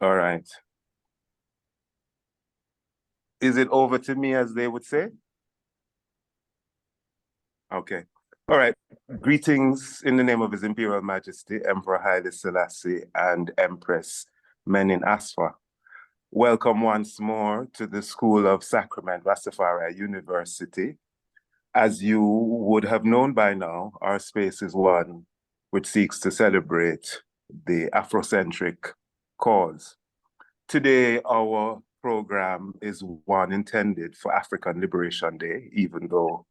All right. Is it over to me, as they would say? Okay. All right. Greetings in the name of His Imperial Majesty, Emperor Haile Selassie and Empress Menin Asfa. Welcome once more to the School of Sacrament, Rastafari University. As you would have known by now, our space is one which seeks to celebrate the Afrocentric cause. Today, our program is one intended for African Liberation Day, even though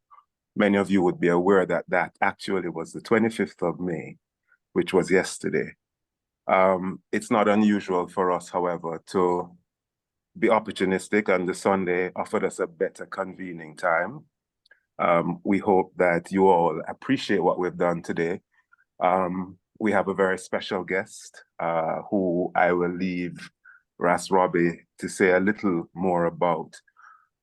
many of you would be aware that that actually was the 25th of May, which was yesterday. It's not unusual for us, however, to be opportunistic, and the Sunday offered us a better convening time. We hope that you all appreciate what we've done today. We have a very special guest who I will leave Ras Robbie to say a little more about.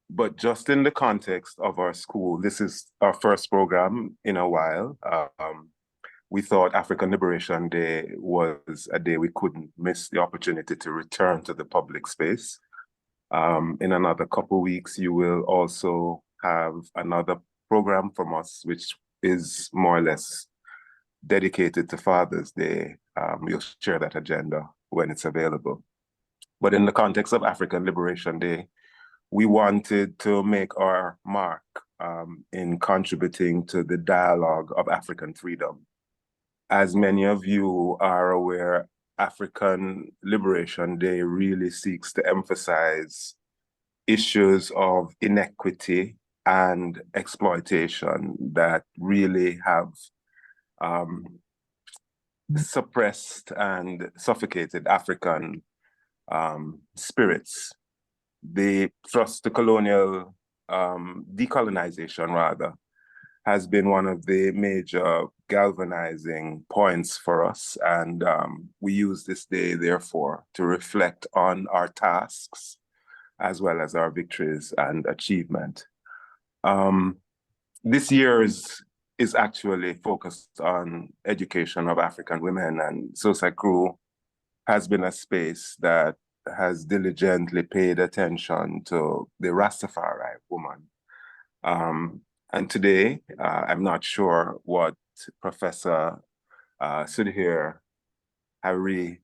But just in the context of our school, this is our first program in a while. We thought African Liberation Day was a day we couldn't miss the opportunity to return to the public space. In another couple of weeks, you will also have another program from us, which is more or less dedicated to Father's Day. We'll share that agenda when it's available. But in the context of African Liberation Day, we wanted to make our mark in contributing to the dialogue of African freedom. As many of you are aware, African Liberation Day really seeks to emphasize issues of inequity and exploitation that really have suppressed and suffocated African spirits. The thrust to colonial decolonization, rather, has been one of the major galvanizing points for us. And we use this day, therefore, to reflect on our tasks as well as our victories and achievement. This year's is actually focused on education of African women, and SOSACRU has been a space that has diligently paid attention to the Rastafari woman. And today, I'm not sure what Professor Sudhir Hazareesingh,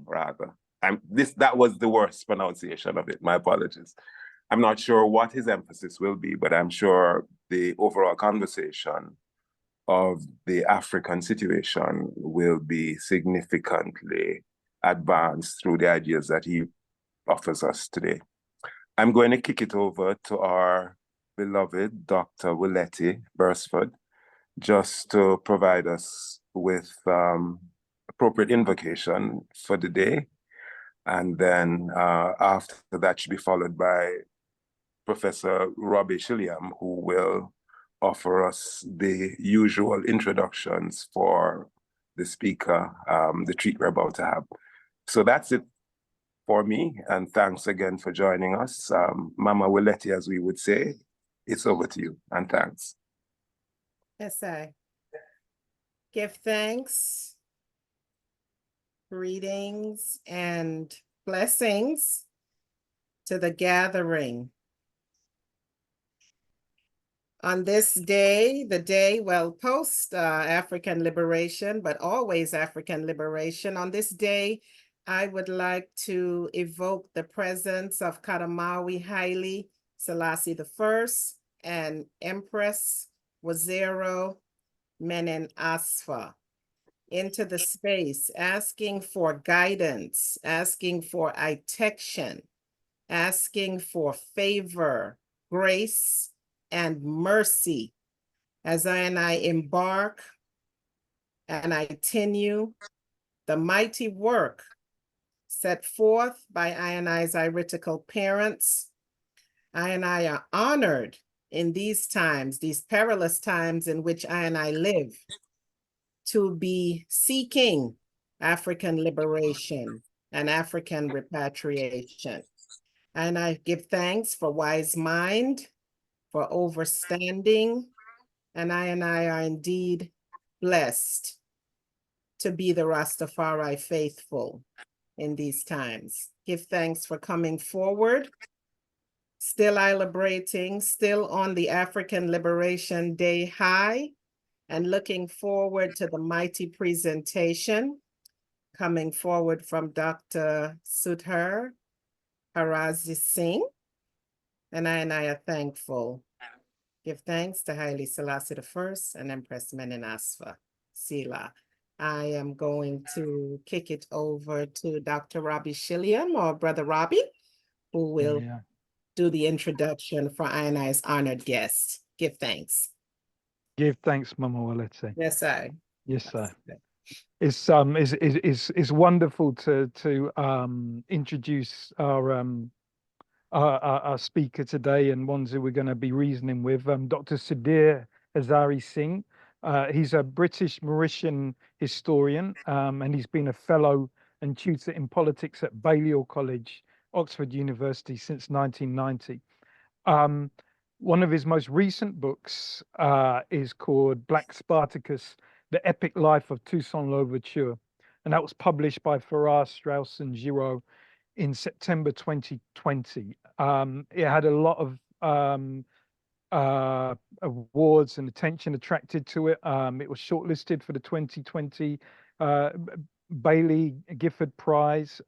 rather. That was the worst pronunciation of it, my apologies. I'm not sure what his emphasis will be, but I'm sure the overall conversation of the African situation will be significantly advanced through the ideas that he offers us today. I'm going to kick it over to our beloved Dr. Willette Bursford, just to provide us with appropriate invocation for the day. And then after that should be followed by Professor Robbie Shilliam, who will offer us the usual introductions for the speaker, the treat we're about to have. So that's it for me, and thanks again for joining us. Mama Willette, as we would say, it's over to you, and thanks. Yes, I give thanks, greetings, and blessings to the gathering. On this day, the day, well, post African liberation, but always African liberation. On this day, I would like to evoke the presence of Kadamawi Haile Selassie I and Empress Waziri Menin Asfa into the space, asking for guidance, asking for protection, asking for favor, grace, and mercy as I embark and I continue the mighty work set forth by I's iridical parents. I are honored in these times, these perilous times in which I live, to be seeking African liberation and African repatriation. And I give thanks for wise mind, for overstanding, and I are indeed blessed to be the Rastafari faithful in these times. Give thanks for coming forward. Still celebrating, still on the African Liberation Day high, and looking forward to the mighty presentation coming forward from Dr. Sudhir Hazareesingh. And I are thankful. Give thanks to Haile Selassie I and Empress Menen Asfa, Sila. I am going to kick it over to Dr. Robbie Shilliam, or Brother Robbie, who will do the introduction for I's honored guest. Give thanks. Give thanks, Mama Waletse. Yes, sir. Yes, sir. It's wonderful to introduce our speaker today, and ones who we're going to be reasoning with, Dr. Sudhir Hazareesingh. He's a British Mauritian historian, and he's been a fellow and tutor in politics at Balliol College, Oxford University since 1990. One of his most recent books is called Black Spartacus, The Epic Life of Toussaint Louverture, and that was published by Farrar, Straus and Giroux in September 2020. It had a lot of awards and attention attracted to it. It was shortlisted for the 2020 Bailey Gifford Prize,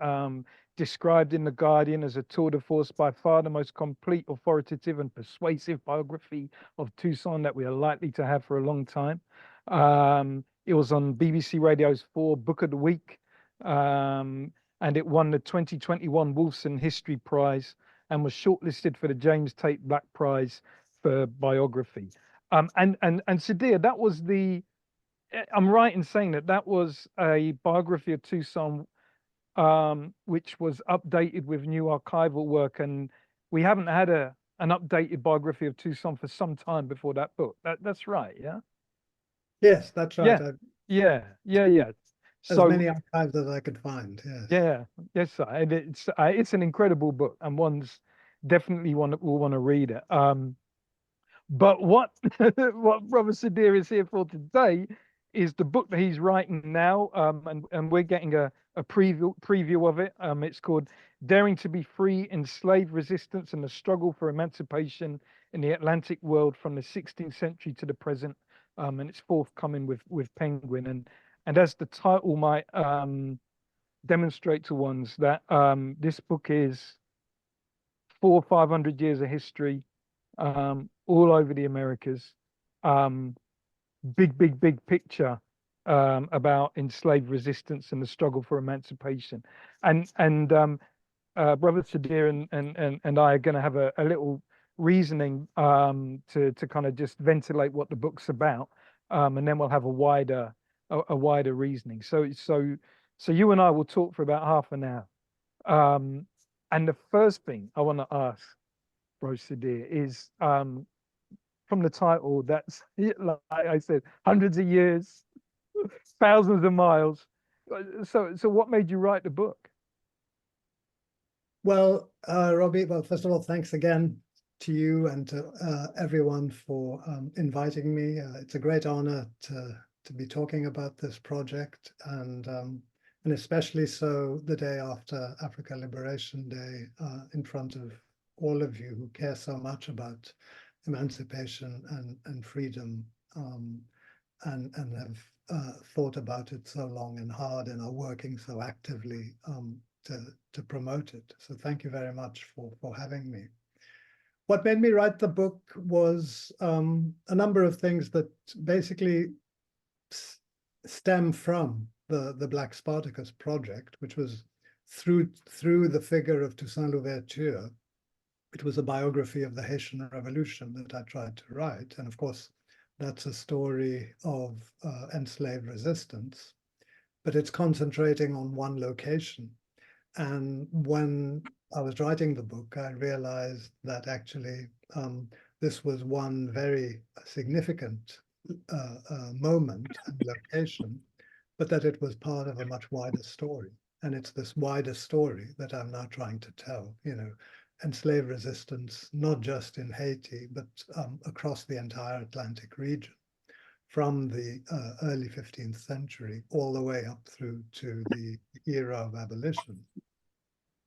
described in The Guardian as a tour de force, by far the most complete, authoritative and persuasive biography of Toussaint that we are likely to have for a long time. It was on BBC Radio's 4 Book of the Week, and it won the 2021 Wolfson History Prize and was shortlisted for the James Tate Black Prize for biography. And Sudhir, that was I'm right in saying that was a biography of Toussaint, which was updated with new archival work, and we haven't had an updated biography of Toussaint for some time before that book. That's right, yeah? Yes, that's right. Yeah. As many archives as I could find. Yes. Yes, sir. And it's an incredible book, and one's definitely will want to read it. But what Brother Sudhir is here for today is the book that he's writing now, and we're getting a preview of it. It's called Daring to be Free in Slave Resistance and the Struggle for Emancipation in the Atlantic World from the 16th Century to the Present. And it's forthcoming with Penguin. And as the title might demonstrate to ones, that this book is 400 or 500 years of history, all over the Americas. Big picture about enslaved resistance and the struggle for emancipation. And Brother Sudhir and I are going to have a little reasoning to kind of just ventilate what the book's about, and then we'll have a wider reasoning. So you and I will talk for about half an hour. And the first thing I want to ask Bro Sudhir is, from the title, that's, like I said, hundreds of years, thousands of miles. So what made you write the book? Well, Robbie, first of all, thanks again to you and to everyone for inviting me. It's a great honor to be talking about this project, and especially so the day after Africa Liberation Day, in front of all of you who care so much about emancipation and freedom, and have thought about it so long and hard and are working so actively to promote it. So thank you very much for having me. What made me write the book was a number of things that basically stem from the Black Spartacus project, which was through the figure of Toussaint Louverture. It was a biography of the Haitian Revolution that I tried to write. And of course, that's a story of enslaved resistance, but it's concentrating on one location. And when I was writing the book, I realized that actually this was one very significant moment and location, but that it was part of a much wider story. And it's this wider story that I'm now trying to tell, enslaved resistance, not just in Haiti, but across the entire Atlantic region, from the early 15th century all the way up through to the era of abolition.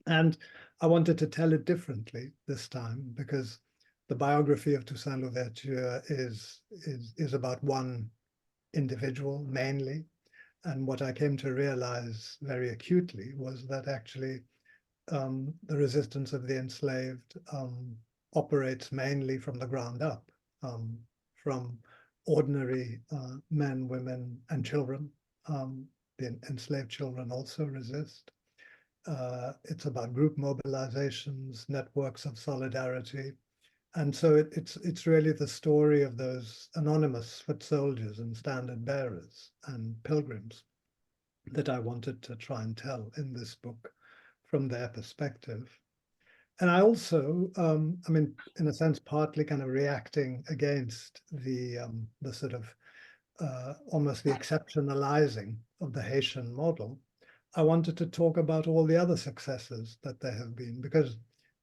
And I wanted to tell it differently this time because the biography of Toussaint Louverture is about one individual mainly. And what I came to realize very acutely was that actually the resistance of the enslaved operates mainly from the ground up, from ordinary men, women, and children. The enslaved children also resist. It's about group mobilizations, networks of solidarity. And so it's really the story of those anonymous foot soldiers and standard bearers and pilgrims that I wanted to try and tell in this book from their perspective. And I also, I mean, in a sense, partly kind of reacting against the sort of almost the exceptionalizing of the Haitian model. I wanted to talk about all the other successes that there have been, because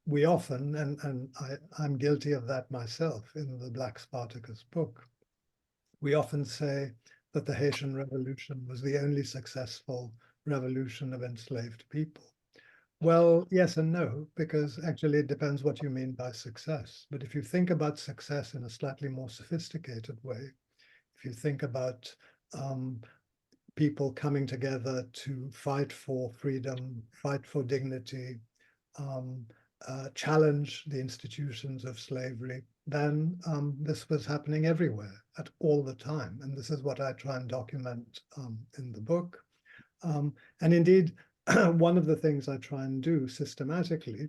we often, and I'm guilty of that myself in the Black Spartacus book, we often say that the Haitian Revolution was the only successful revolution of enslaved people. Well, yes and no, because actually it depends what you mean by success. But if you think about success in a slightly more sophisticated way, if you think about people coming together to fight for freedom, fight for dignity, challenge the institutions of slavery, then this was happening everywhere at all the time. And this is what I try and document in the book. And indeed, one of the things I try and do systematically,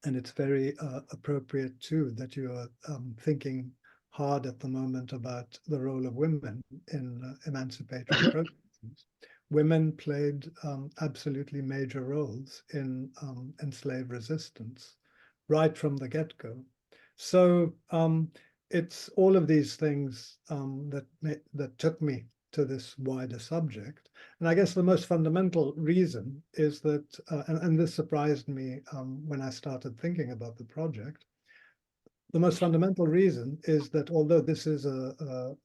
and it's very appropriate too, that you are thinking hard at the moment about the role of women in emancipatory processes. Women played absolutely major roles in enslaved resistance right from the get-go. So it's all of these things that took me to this wider subject. And I guess the most fundamental reason is that, and this surprised me when I started thinking about the project, the most fundamental reason is that although this is a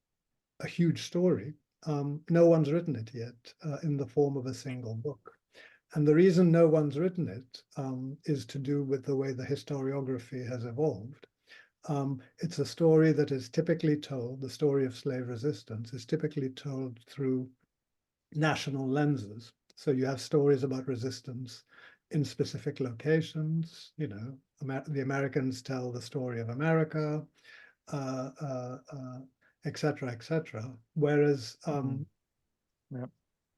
huge story, no one's written it yet in the form of a single book. And the reason no one's written it is to do with the way the historiography has evolved. It's a story that is typically told, the story of slave resistance is typically told through national lenses. So you have stories about resistance in specific locations, you know, the Americans tell the story of America, et cetera, whereas,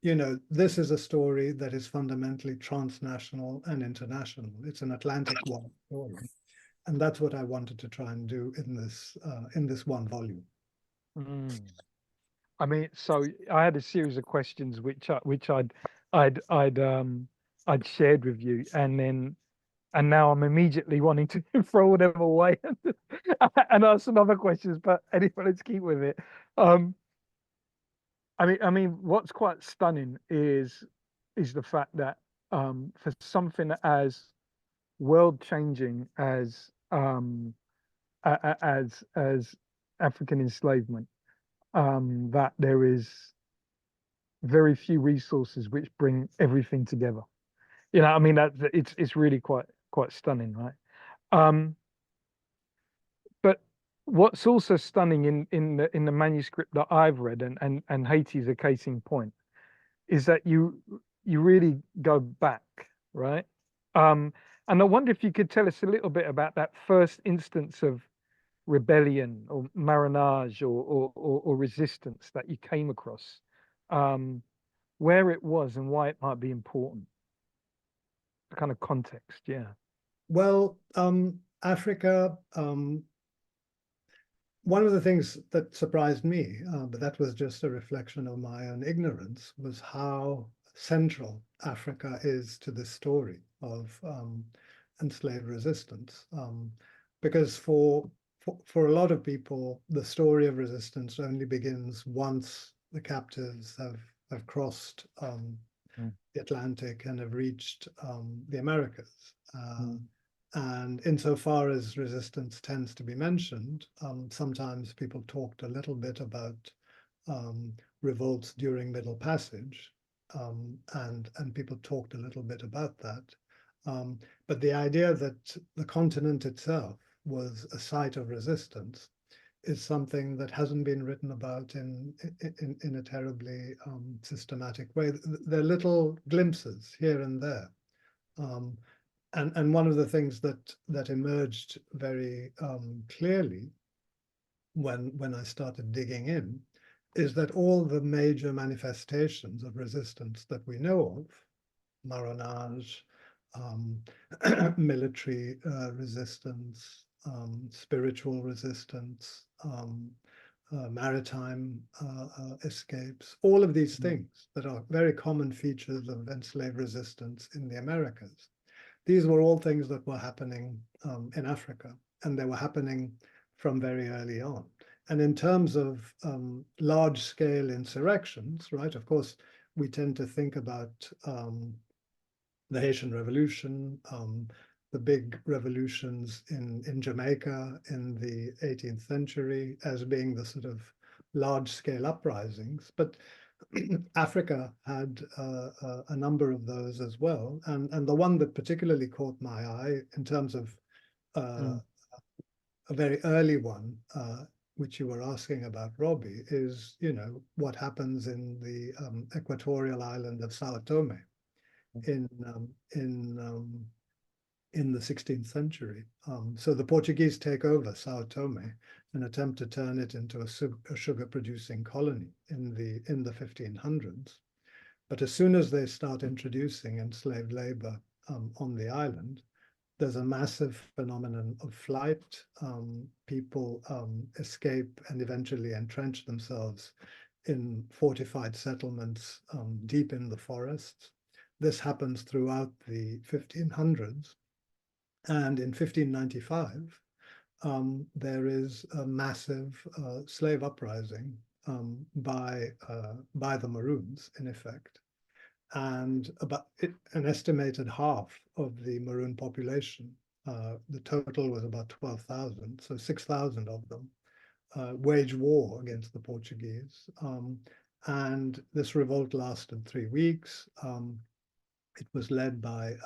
you know, this is a story that is fundamentally transnational and international. It's an Atlantic-wide story. And that's what I wanted to try and do in this one volume. I mean, so I had a series of questions which I'd shared with you, and now I'm immediately wanting to throw them away and ask some other questions. But anyway, let's keep with it. I mean, what's quite stunning is the fact that for something as world-changing as African enslavement, that there is very few resources which bring everything together. You know, I mean, it's really quite stunning, right? But what's also stunning in the manuscript that I've read, and Haiti is a case in point, is that you really go back, right? And I wonder if you could tell us a little bit about that first instance of rebellion or marronage or resistance that you came across, where it was and why it might be important. The kind of context, yeah. Well, Africa, one of the things that surprised me, but that was just a reflection of my own ignorance, was how central Africa is to the story of enslaved resistance. Because for a lot of people, the story of resistance only begins once the captives have crossed the Atlantic and have reached the Americas. And insofar as resistance tends to be mentioned, sometimes people talked a little bit about revolts during Middle Passage, and people talked a little bit about that. But the idea that the continent itself was a site of resistance is something that hasn't been written about in a terribly systematic way. There are little glimpses here and there. And one of the things that emerged very clearly when I started digging in is that all the major manifestations of resistance that we know of, marronage, military resistance, spiritual resistance, maritime escapes, all of these things that are very common features of enslaved resistance in the Americas. These were all things that were happening in Africa, and they were happening from very early on. And in terms of large-scale insurrections, right, of course, we tend to think about the Haitian Revolution, the big revolutions in Jamaica in the 18th century as being the sort of large-scale uprisings. But Africa had a number of those as well. And the one that particularly caught my eye in terms of a very early one, which you were asking about, Robbie, is, you know, what happens in the equatorial island of Sao Tome in the 16th century. So the Portuguese take over Sao Tome and attempt to turn it into a sugar-producing colony in the 1500s. But as soon as they start introducing enslaved labor on the island, there's a massive phenomenon of flight. People escape and eventually entrench themselves in fortified settlements deep in the forests. This happens throughout the 1500s. And in 1595, there is a massive slave uprising by the Maroons, in effect. And about an estimated half of the Maroon population, the total was about 12,000, so 6,000 of them, wage war against the Portuguese. And this revolt lasted 3 weeks. It was led by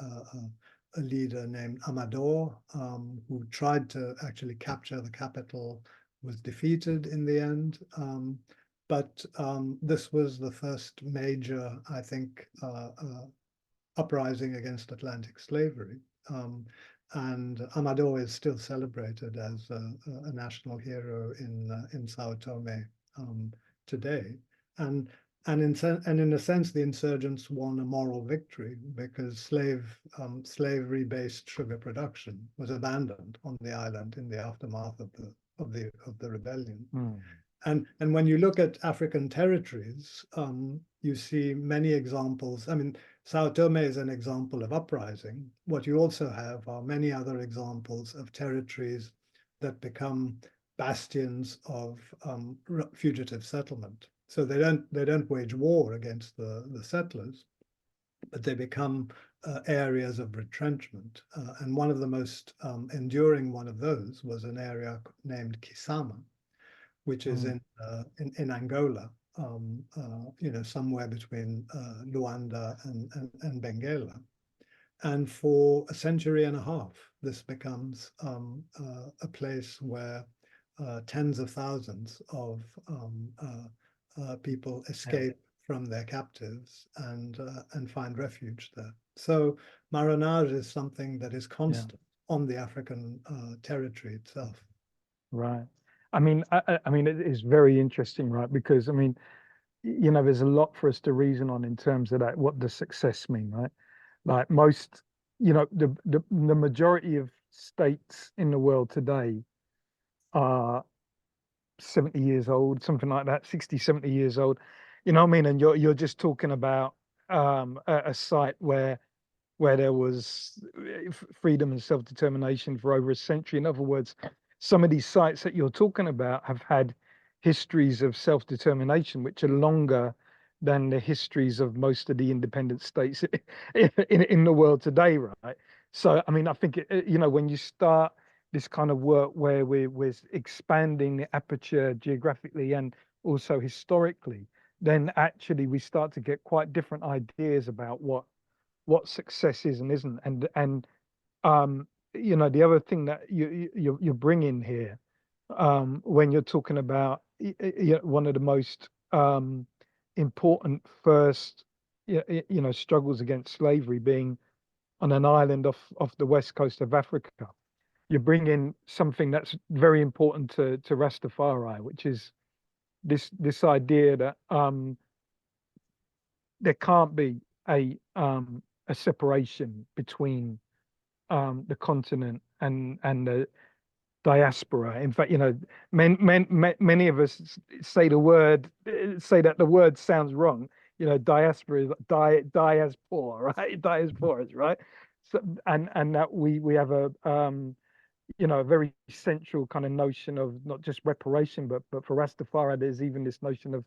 a leader named Amador, who tried to actually capture the capital, was defeated in the end. But this was the first major, I think, uprising against Atlantic slavery. And Amador is still celebrated as a national hero in Sao Tome today. And in a sense, the insurgents won a moral victory because slavery-based sugar production was abandoned on the island in the aftermath of the rebellion. And when you look at African territories, you see many examples. I mean, Sao Tome is an example of uprising. What you also have are many other examples of territories that become bastions of fugitive settlement. So they don't wage war against the settlers, but they become areas of retrenchment. And one of the most enduring one of those was an area named Kisama, which is in Angola, you know, somewhere between Luanda and Benguela. And for a century and a half, this becomes a place where tens of thousands of people escape from their captives and find refuge there. So marronage is something that is constant on the African territory itself. Right. I mean, I mean, it is very interesting, right? Because I mean, you know, there's a lot for us to reason on in terms of that. What does success mean, right? Like most, you know, the majority of states in the world today are 70 years old, something like that, 60, 70 years old. You know what I mean? And you're just talking about a site where there was freedom and self-determination for over a century. In other words, some of these sites that you're talking about have had histories of self-determination which are longer than the histories of most of the independent states in the world today, right? So, I mean, I think, you know, when you start this kind of work where we're expanding the aperture geographically and also historically, then actually we start to get quite different ideas about what success is and isn't. And you know, the other thing that you bring in here, when you're talking about one of the most important first you know struggles against slavery being on an island off the west coast of Africa, you bring in something that's very important to Rastafari, which is this idea that there can't be a separation between the continent and the diaspora. In fact, you know, many of us say that the word sounds wrong. You know, diaspora is diaspora, right? Diasporas, right? So, and that we have a you know, a very central kind of notion of not just reparation, but for Rastafari, there's even this notion of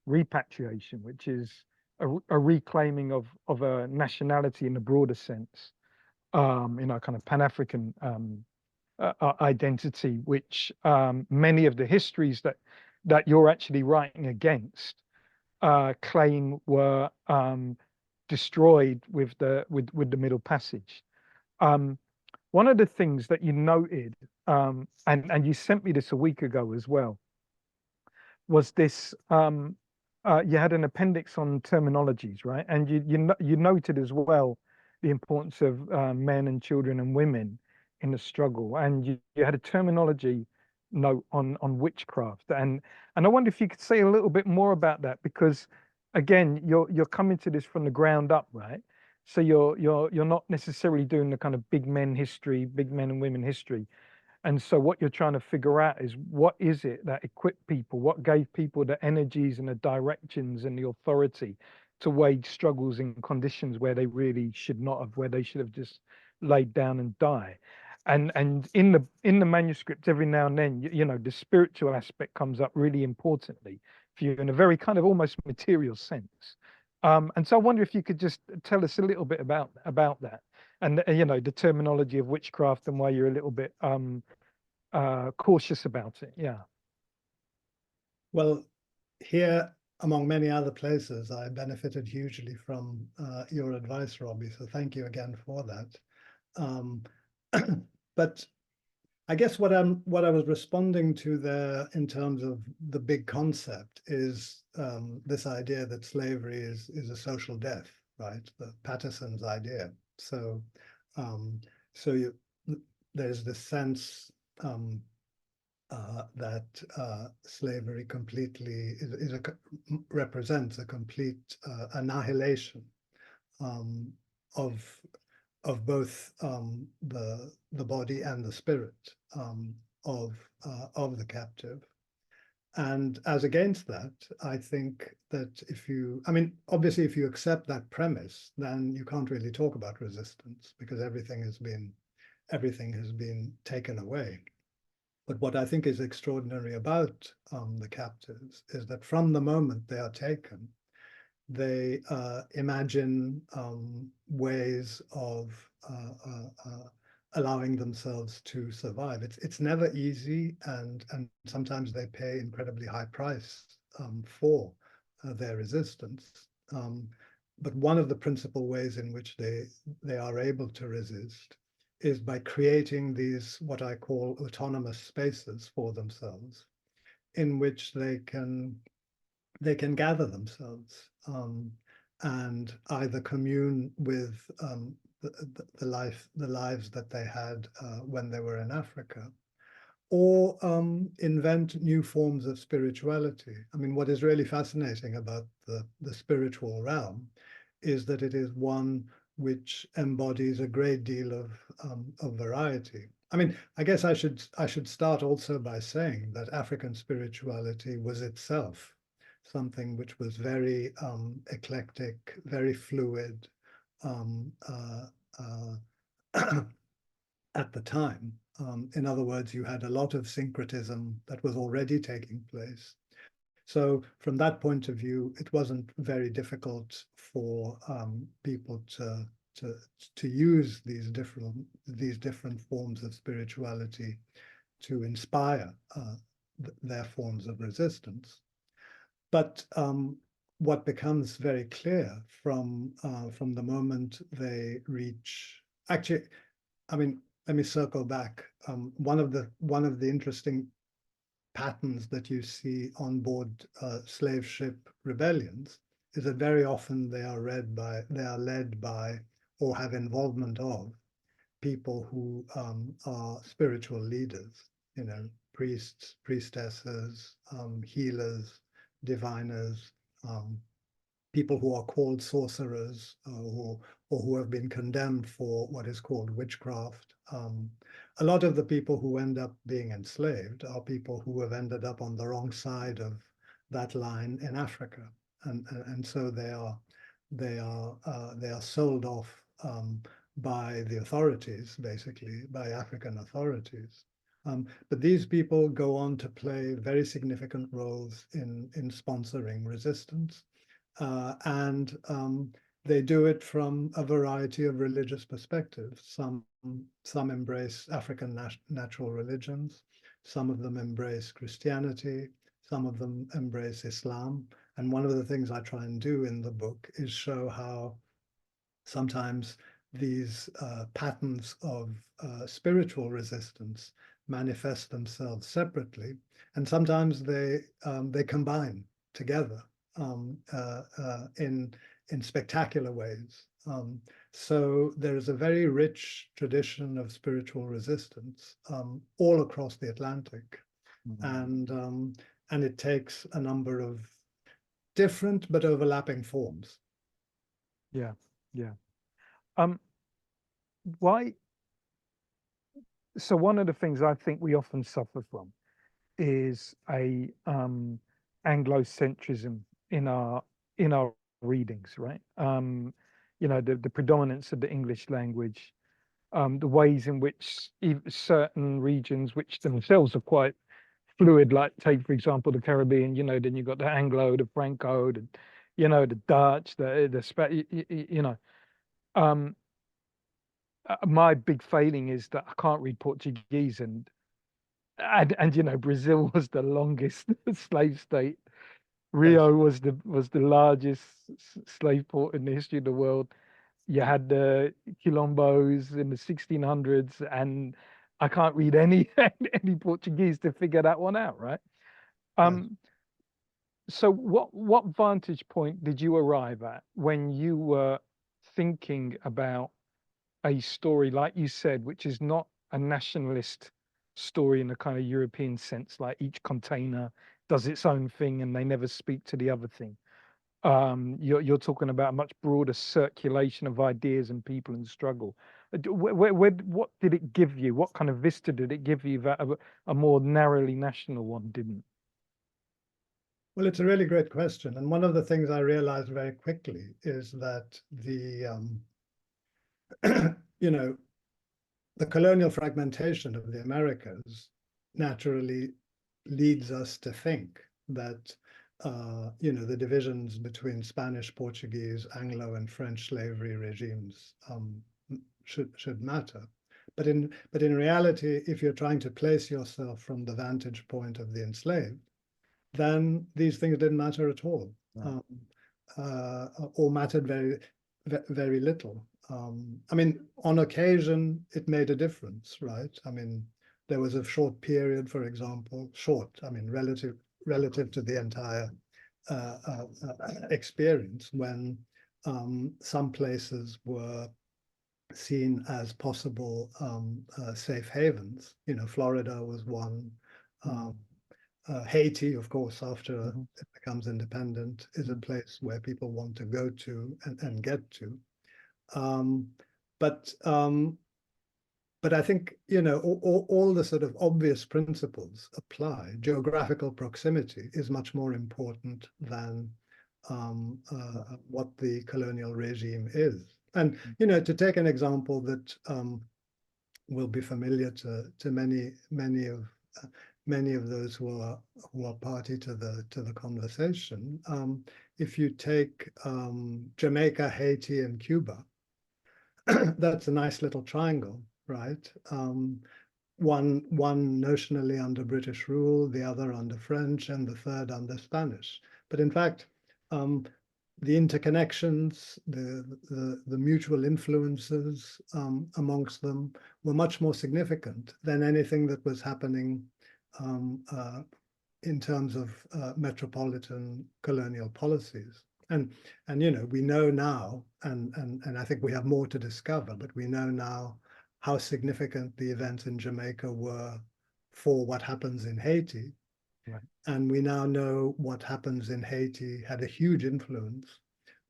repatriation, which is a reclaiming of a nationality in the broader sense, you know, kind of Pan-African identity, which many of the histories that you're actually writing against claim were destroyed with the Middle Passage. One of the things that you noted, and you sent me this a week ago as well, was this. You had an appendix on terminologies, right? And you noted as well the importance of men and children and women in the struggle, and you had a terminology note on witchcraft, and I wonder if you could say a little bit more about that, because again, you're coming to this from the ground up, right? So you're not necessarily doing the kind of big men and women history. And so what you're trying to figure out is what is it that equipped people, what gave people the energies and the directions and the authority to wage struggles in conditions where they really should not have, where they should have just laid down and die. And in the manuscript, every now and then, you know, the spiritual aspect comes up really importantly for you in a very kind of almost material sense. And so I wonder if you could just tell us a little bit about that, and you know, the terminology of witchcraft and why you're a little bit cautious about it. Yeah. Well, here, among many other places, I benefited hugely from your advice, Robbie. So thank you again for that. But I guess what I was responding to there in terms of the big concept is this idea that slavery is a social death, right? The Patterson's idea. So there's this sense that slavery completely represents a complete annihilation of both the body and the spirit of the captive. And as against that, I think that obviously, if you accept that premise, then you can't really talk about resistance because everything has been taken away. But what I think is extraordinary about the captives is that from the moment they are taken, they imagine ways of allowing themselves to survive. It's never easy, and sometimes they pay incredibly high price for their resistance. But one of the principal ways in which they are able to resist is by creating these, what I call autonomous spaces for themselves, in which they can gather themselves and either commune with the lives that they had when they were in Africa, or invent new forms of spirituality. I mean, what is really fascinating about the spiritual realm is that it is one which embodies a great deal of variety. I mean, I guess I should start also by saying that African spirituality was itself something which was very eclectic, very fluid at the time. In other words, you had a lot of syncretism that was already taking place. So from that point of view, it wasn't very difficult for people to use these different forms of spirituality to inspire their forms of resistance. But what becomes very clear from the moment they reach, actually, I mean, let me circle back. One of the interesting patterns that you see on board slave ship rebellions is that very often they are led by or have involvement of people who are spiritual leaders, you know, priests, priestesses, healers, diviners, people who are called sorcerers, or who have been condemned for what is called witchcraft. A lot of the people who end up being enslaved are people who have ended up on the wrong side of that line in Africa, and so they are sold off by the authorities, basically by African authorities. But these people go on to play very significant roles in sponsoring resistance. And they do it from a variety of religious perspectives. Some embrace African natural religions, some of them embrace Christianity, some of them embrace Islam. And one of the things I try and do in the book is show how sometimes these patterns of spiritual resistance manifest themselves separately, and sometimes they combine together in spectacular ways. So there is a very rich tradition of spiritual resistance all across the Atlantic, and it takes a number of different but overlapping forms. Yeah, yeah. Why? So one of the things I think we often suffer from is a Anglocentrism in our readings, right? You know, the predominance of the English language, the ways in which certain regions, which themselves are quite fluid, like take for example the Caribbean. You know, then you got the Anglo, the Franco, the the Dutch, you know. My big failing is that I can't read Portuguese, and you know, Brazil was the longest slave state. Rio was the largest slave port in the history of the world. You had the Quilombos in the 1600s, and I can't read any any Portuguese to figure that one out, right? So what vantage point did you arrive at when you were thinking about a story, like you said, which is not a nationalist story in a kind of European sense, like each container does its own thing and they never speak to the other thing? You're talking about a much broader circulation of ideas and people and struggle. What did it give you? What kind of vista did it give you that a more narrowly national one didn't? Well, it's a really great question. And one of the things I realized very quickly is that you know, the colonial fragmentation of the Americas naturally leads us to think that you know, the divisions between Spanish, Portuguese, Anglo, and French slavery regimes should matter. But in reality, if you're trying to place yourself from the vantage point of the enslaved, then these things didn't matter at all, or mattered very little. I mean, on occasion, it made a difference, right? I mean, there was a short period, for example, I mean, relative to the entire experience, when some places were seen as possible safe havens. You know, Florida was one. Haiti, of course, after it becomes independent, is a place where people want to go to and get to. But I think, you know, all the sort of obvious principles apply. Geographical proximity is much more important than what the colonial regime is. And, you know, to take an example that will be familiar to many of those who are party to the conversation, if you take Jamaica, Haiti, and Cuba, that's a nice little triangle, right? One notionally under British rule, the other under French, and the third under Spanish. But in fact, the interconnections, the mutual influences amongst them were much more significant than anything that was happening in terms of metropolitan colonial policies. And you know, we know now, and I think we have more to discover, but we know now how significant the events in Jamaica were for what happens in Haiti. Right. And we now know what happens in Haiti had a huge influence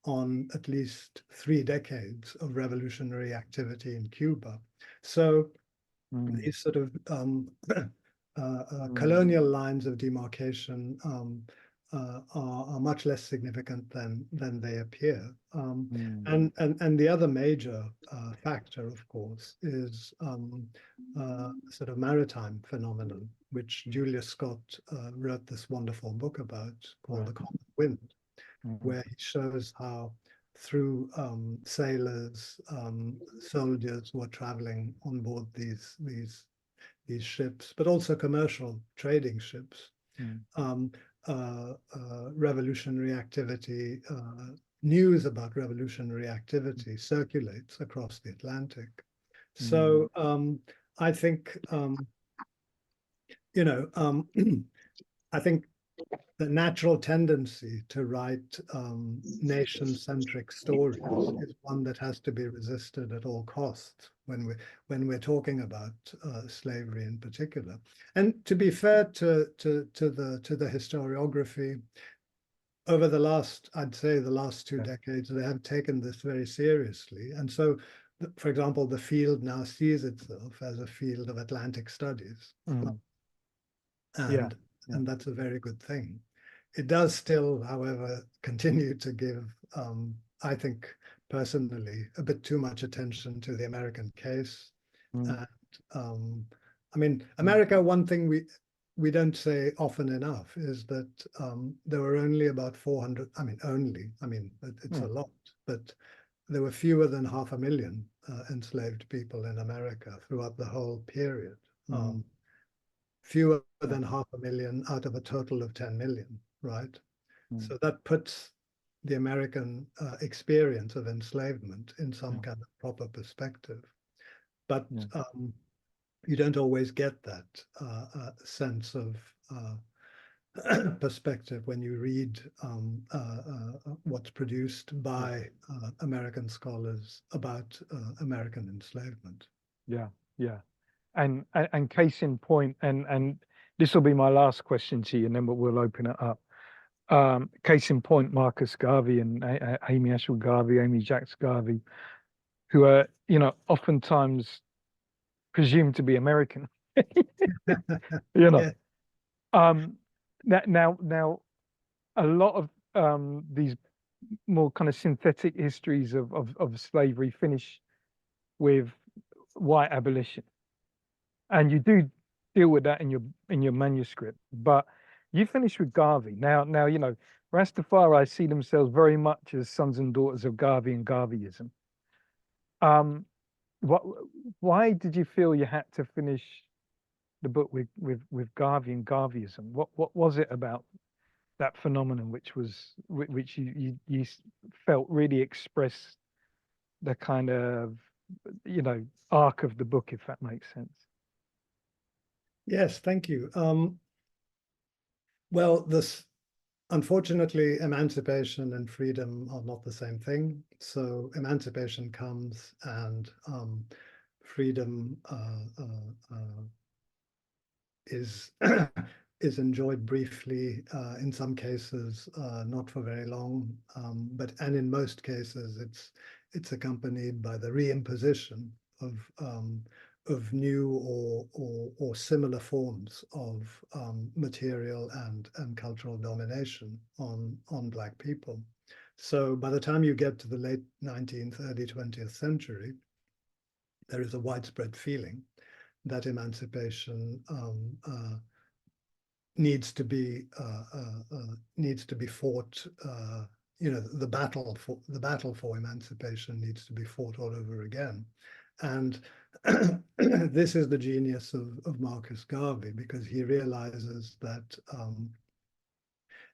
on at least 3 decades of revolutionary activity in Cuba. So these sort of colonial lines of demarcation are much less significant than they appear. And the other major factor, of course, is sort of maritime phenomenon, which Julius Scott wrote this wonderful book about called The Common Wind, where he shows how through sailors, soldiers were traveling on board these ships, but also commercial trading ships. Revolutionary activity, news about revolutionary activity circulates across the Atlantic. So I think, you know, I think the natural tendency to write nation-centric stories is one that has to be resisted at all costs when we're talking about slavery in particular. And to be fair to the historiography, over the last, I'd say the last 2 decades, they have taken this very seriously. And so, for example, the field now sees itself as a field of Atlantic studies. And that's a very good thing. It does still, however, continue to give, I think, personally, a bit too much attention to the American case. And I mean, America, one thing we don't say often enough is that there were only about 400, it's a lot, but there were fewer than 500,000 enslaved people in America throughout the whole period. Fewer than 500,000 out of a total of 10 million, right? So that puts the American experience of enslavement in some kind of proper perspective. But you don't always get that sense of perspective when you read what's produced by American scholars about American enslavement. And case in point, and this will be my last question to you, and then we'll open it up. Case in point, Marcus Garvey and Amy Ashwell Garvey, Amy Jacks Garvey, who are, you know, oftentimes presumed to be American. You know, now a lot of these more kind of synthetic histories of slavery finish with white abolition. And you do deal with that in your manuscript, but you finish with Garvey. Now, you know, Rastafari see themselves very much as sons and daughters of Garvey and Garveyism. Why did you feel you had to finish the book with Garvey and Garveyism? What was it about that phenomenon which you felt really expressed the kind of, you know, arc of the book, if that makes sense? Yes, thank you. Well, unfortunately, emancipation and freedom are not the same thing. So emancipation comes and freedom is is enjoyed briefly, in some cases not for very long, and in most cases it's accompanied by the reimposition of new or similar forms of material and cultural domination on Black people. So by the time you get to the late 19th, early 20th century, there is a widespread feeling that emancipation needs to be fought. You know, the battle for emancipation needs to be fought all over again. And this is the genius of Marcus Garvey, because he realizes that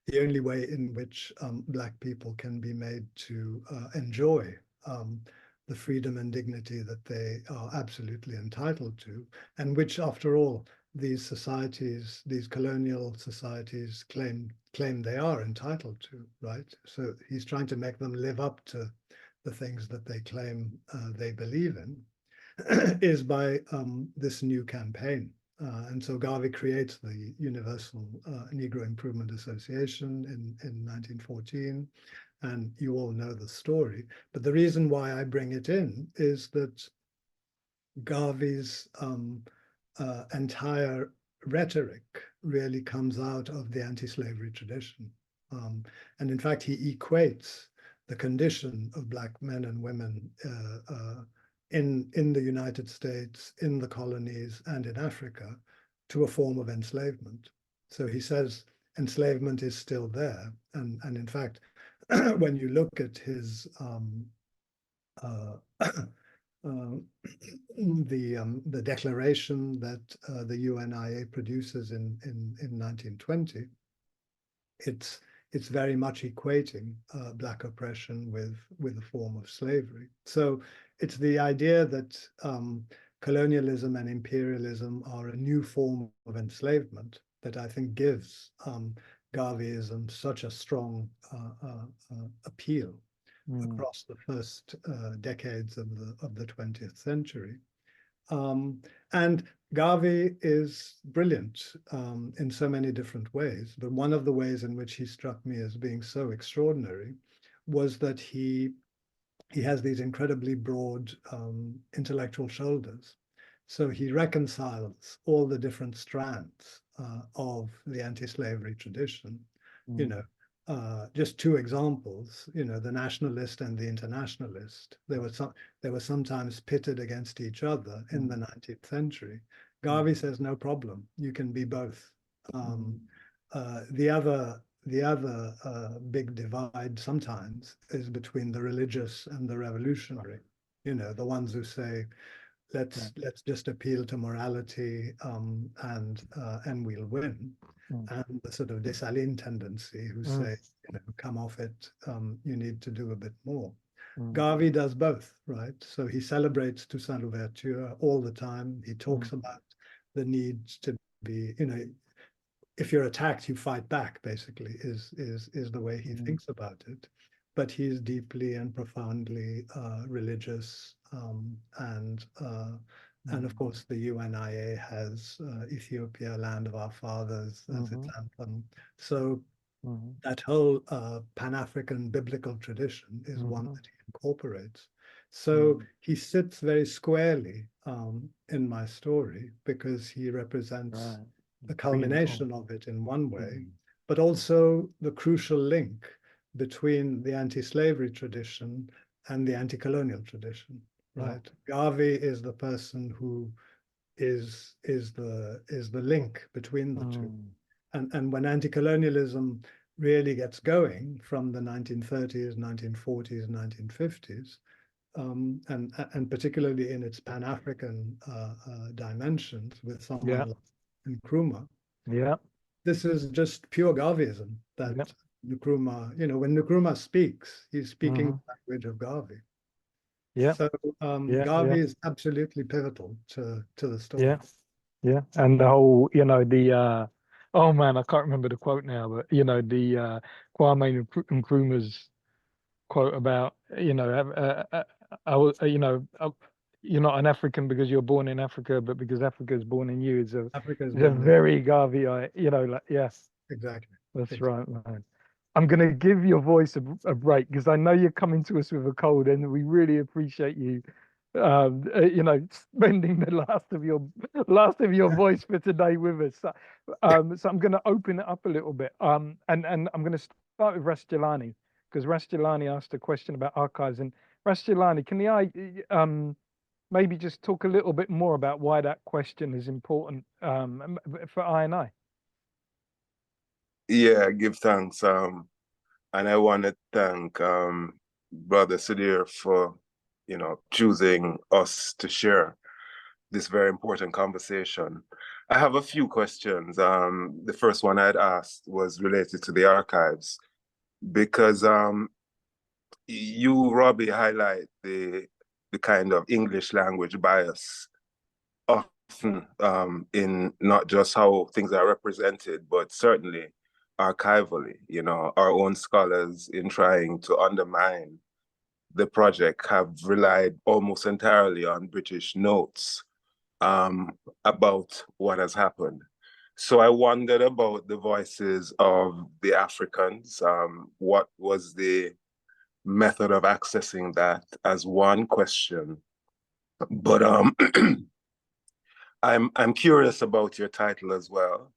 the only way in which Black people can be made to enjoy the freedom and dignity that they are absolutely entitled to, and which, after all, these societies, these colonial societies claim they are entitled to, right? So he's trying to make them live up to the things that they claim they believe in, is by this new campaign. And so Garvey creates the Universal Negro Improvement Association in 1914, and you all know the story. But the reason why I bring it in is that Garvey's entire rhetoric really comes out of the anti-slavery tradition. And in fact, he equates the condition of Black men and women in the United States, in the colonies, and in Africa to a form of enslavement. So he says enslavement is still there. And in fact, when you look at his the declaration that the UNIA produces in 1920, it's very much equating Black oppression with a form of slavery. So it's the idea that colonialism and imperialism are a new form of enslavement that I think gives Garveyism such a strong appeal across the first decades of the 20th century. And Garvey is brilliant in so many different ways, but one of the ways in which he struck me as being so extraordinary was that he has these incredibly broad intellectual shoulders. So he reconciles all the different strands of the anti-slavery tradition. You know, just two examples. You know, the nationalist and the internationalist. They were sometimes pitted against each other in the 19th century. Garvey says no problem. You can be both. The other big divide sometimes is between the religious and the revolutionary. You know, the ones who say, let's just appeal to morality and we'll win. And the sort of Dessalines tendency who say, you know, come off it, you need to do a bit more. Garvey does both, right? So he celebrates Toussaint Louverture all the time. He talks about the need to be, you know, if you're attacked, you fight back, basically, is the way he thinks about it. But he's deeply and profoundly religious, and of course the UNIA has Ethiopia, Land of Our Fathers, as its anthem. So that whole Pan-African biblical tradition is one that he incorporates. So he sits very squarely in my story because he represents the culmination of it in one way, but also the crucial link between the anti-slavery tradition and the anti-colonial tradition, right? Garvey is the person who is the link between the two. And when anti-colonialism really gets going from the 1930s, 1940s, 1950s, and particularly in its Pan-African dimensions with someone like Nkrumah. This is just pure Garveyism that Nkrumah, you know, when Nkrumah speaks, he's speaking the language of Garvey. So Garvey is absolutely pivotal to the story. And the whole, you know, the oh man, I can't remember the quote now, but you know, the Kwame Nkrumah's quote about, you know, you know, you're not an African because you're born in Africa, but because Africa is born in you. It's a very Garvey, you know, like, yes. Exactly. That's right, man. I'm going to give your voice a break because I know you're coming to us with a cold, and we really appreciate you, you know, spending the last of your voice for today with us. So I'm going to open it up a little bit, and I'm going to start with Ras Jelani, because Ras Jelani asked a question about archives. And Ras Jelani, can I maybe just talk a little bit more about why that question is important for I&I? Yeah, give thanks. And I want to thank Brother Sudhir for, you know, choosing us to share this very important conversation. I have a few questions. The first one I'd asked was related to the archives because you, Robbie, highlight the kind of English language bias often in not just how things are represented, but certainly archivally. You know, our own scholars in trying to undermine the project have relied almost entirely on British notes about what has happened. So I wondered about the voices of the Africans. What was the method of accessing that as one question? But I'm curious about your title as well.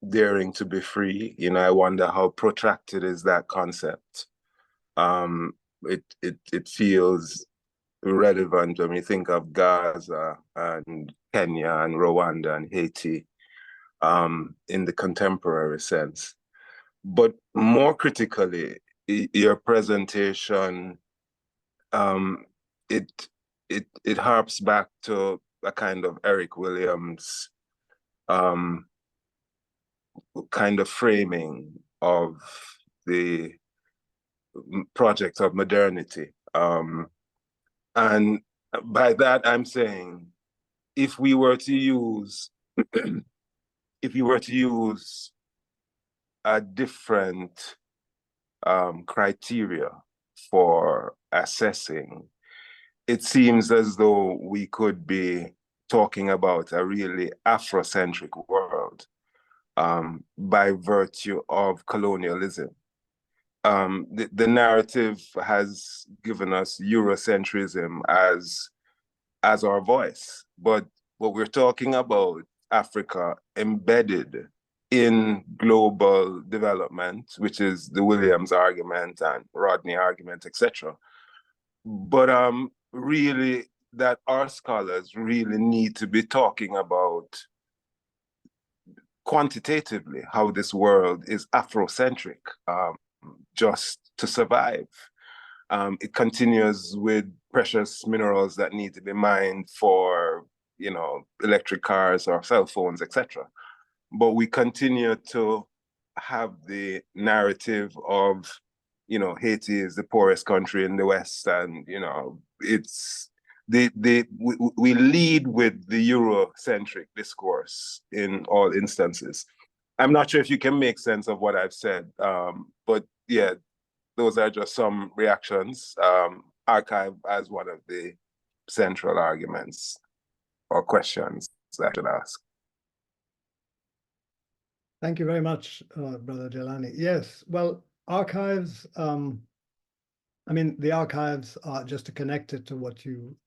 Daring to be free. You know, I wonder how protracted is that concept. It feels relevant when we think of Gaza and Kenya and Rwanda and Haiti in the contemporary sense. But more critically, your presentation, it harps back to a kind of Eric Williams kind of framing of the project of modernity. And by that, I'm saying, if we were to use, if you were to use a different criteria for assessing, it seems as though we could be talking about a really Afrocentric world by virtue of colonialism. The narrative has given us Eurocentrism as our voice, but what we're talking about, Africa embedded in global development, which is the Williams argument and Rodney argument, etc. But really, that our scholars really need to be talking about quantitatively how this world is Afrocentric, just to survive. It continues with precious minerals that need to be mined for, you know, electric cars or cell phones, etc. But we continue to have the narrative of, you know, Haiti is the poorest country in the West, and you know, it's we lead with the Eurocentric discourse in all instances. I'm not sure if you can make sense of what I've said, but yeah, those are just some reactions. Archive as one of the central arguments or questions that I should ask. Thank you very much, Brother Jelani. Yes, well, archives, I mean, the archives are, just to connect it to what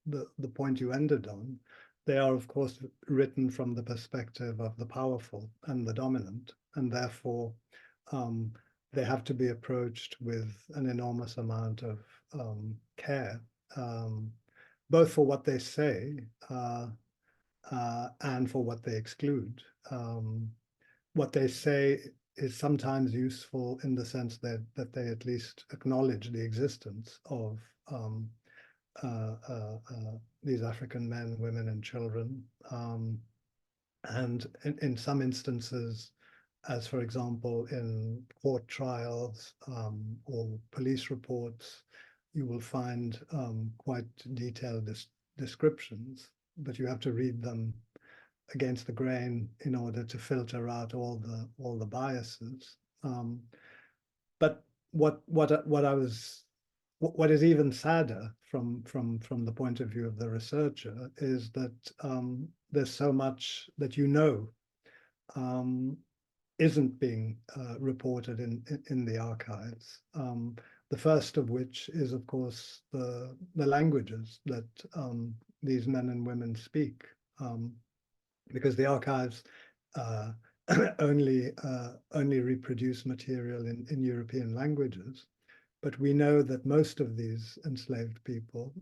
the point you ended on, they are, of course, written from the perspective of the powerful and the dominant, and therefore they have to be approached with an enormous amount of care, both for what they say and for what they exclude. What they say is sometimes useful in the sense that they at least acknowledge the existence of these African men, women, and children. And in some instances, as for example, in court trials or police reports, you will find quite detailed descriptions, but you have to read them against the grain in order to filter out all the biases. But what is even sadder from the point of view of the researcher is that there's so much that isn't being reported in the archives. The first of which is, of course, the languages that these men and women speak. Because the archives only reproduce material in European languages, but we know that most of these enslaved people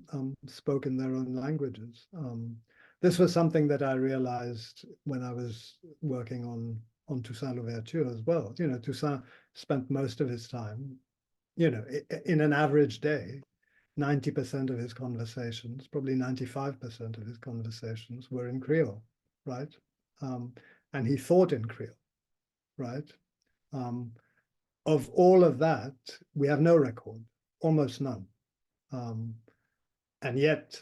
spoke in their own languages. This was something that I realized when I was working on Toussaint Louverture as well. You know, Toussaint spent most of his time, you know, in an average day, 90% of his conversations, probably 95% of his conversations were in Creole. right? And he thought in Creole, right? Of all of that, we have no record, almost none. And yet,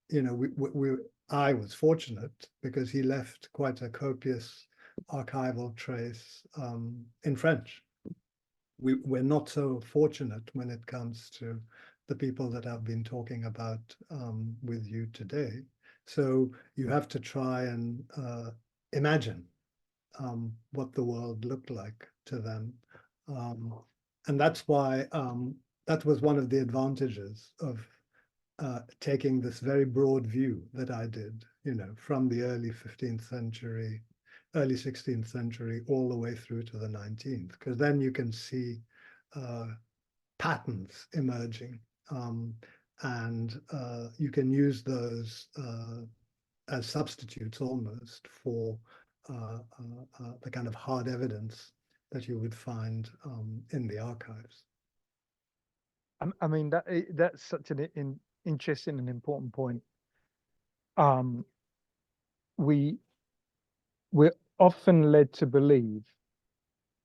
you know, I was fortunate because he left quite a copious archival trace in French. We're not so fortunate when it comes to the people that I've been talking about with you today. So you have to try and imagine what the world looked like to them. And that's why that was one of the advantages of taking this very broad view that I did, you know, from the early 15th century, early 16th century, all the way through to the 19th, because then you can see patterns emerging, and you can use those as substitutes almost for the kind of hard evidence that you would find in the archives. I mean, that's such an interesting and important point. We're often led to believe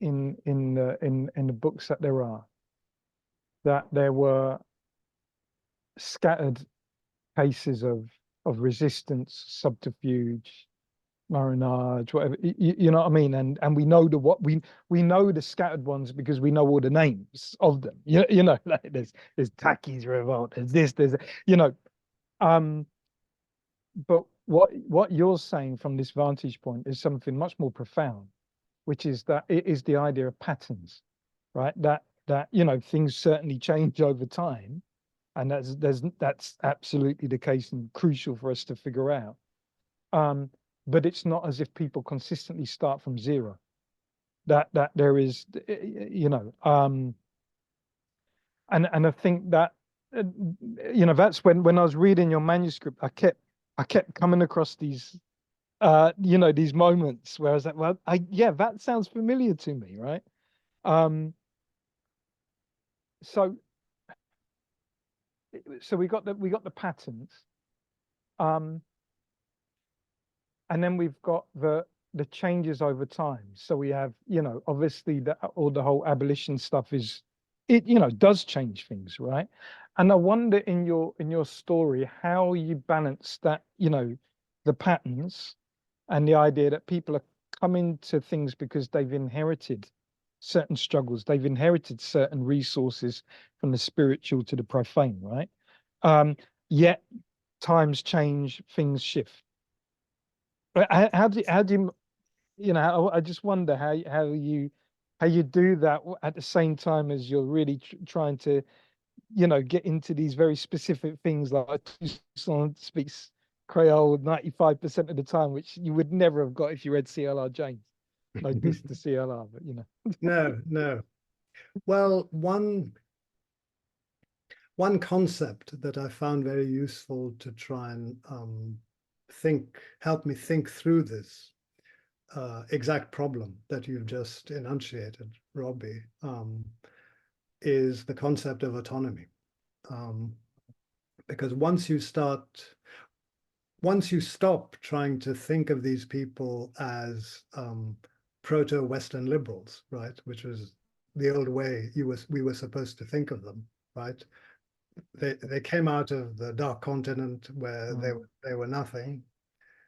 in the books that there are that there were scattered cases of resistance, subterfuge, marionage, whatever, you know what I mean? And we know we know the scattered ones because we know all the names of them. You know, like there's Taki's revolt, there's you know, but what you're saying from this vantage point is something much more profound, which is that it is the idea of patterns, right? That you know, things certainly change over time, and that's absolutely the case and crucial for us to figure out. But it's not as if people consistently start from zero. That there is, you know, and I think that, you know, that's when I was reading your manuscript, I kept coming across these, you know, these moments where I was like, well, yeah, that sounds familiar to me, right? So we got the patterns, and then we've got the changes over time. So we have, you know, obviously the whole abolition stuff is, it, you know, does change things, right? And I wonder in your story how you balance that, you know, the patterns and the idea that people are coming to things because they've inherited certain struggles, they've inherited certain resources from the spiritual to the profane, right? Yet times change, things shift. But how do you, you know, I just wonder how you do that at the same time as you're really trying to, you know, get into these very specific things, like someone speaks Creole 95% of the time, which you would never have got if you read C.L.R. James. No diss to C.L.R., but you know. No. Well, one concept that I found very useful to try and help me think through this exact problem that you've just enunciated, Robbie, is the concept of autonomy. Because once you stop trying to think of these people as proto-Western liberals, right, which was the old way we were supposed to think of them, right? They came out of the Dark Continent where they were nothing,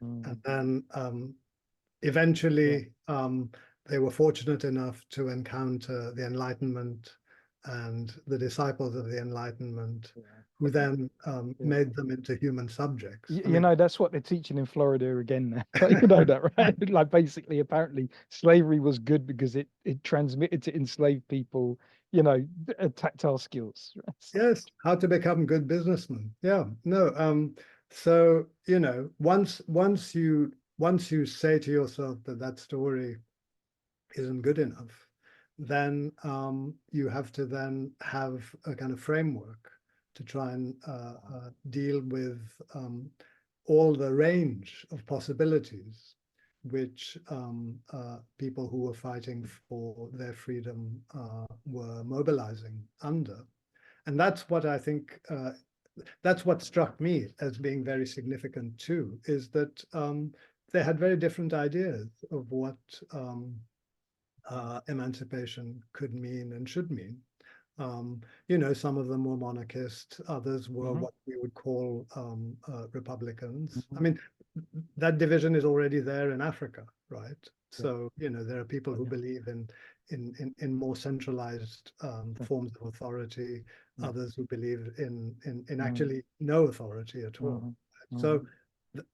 and then eventually they were fortunate enough to encounter the Enlightenment and the disciples of the Enlightenment, who then made them into human subjects. You know, that's what they're teaching in Florida again now. You know that, right? Like basically, apparently, slavery was good because it transmitted to enslaved people, you know, tactile skills. Yes, how to become good businessmen. Yeah, no. So, you know, once you say to yourself that story isn't good enough, then you have to then have a kind of framework to try and deal with all the range of possibilities which people who were fighting for their freedom were mobilizing under. And that's what I think, that's what struck me as being very significant too, is that they had very different ideas of what emancipation could mean and should mean. You know, some of them were monarchists, others were what we would call Republicans. I mean, that division is already there in Africa, right? So, you know, there are people who believe in more centralized forms of authority, others who believe in actually no authority at all. So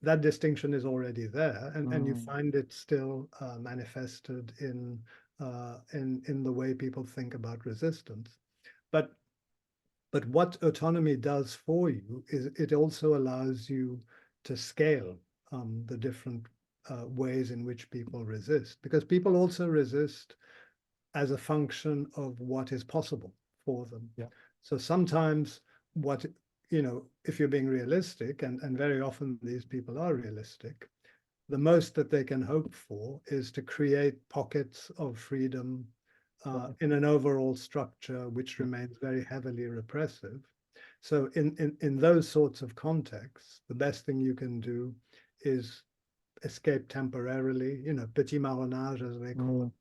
that distinction is already there, and you find it still manifested in the way people think about resistance. But what autonomy does for you is it also allows you to scale the different ways in which people resist, because people also resist as a function of what is possible for them. Yeah. So sometimes what, you know, if you're being realistic, and very often these people are realistic, the most that they can hope for is to create pockets of freedom in an overall structure which remains very heavily repressive. So in those sorts of contexts, the best thing you can do is escape temporarily, you know, petit marronnage, as they call it,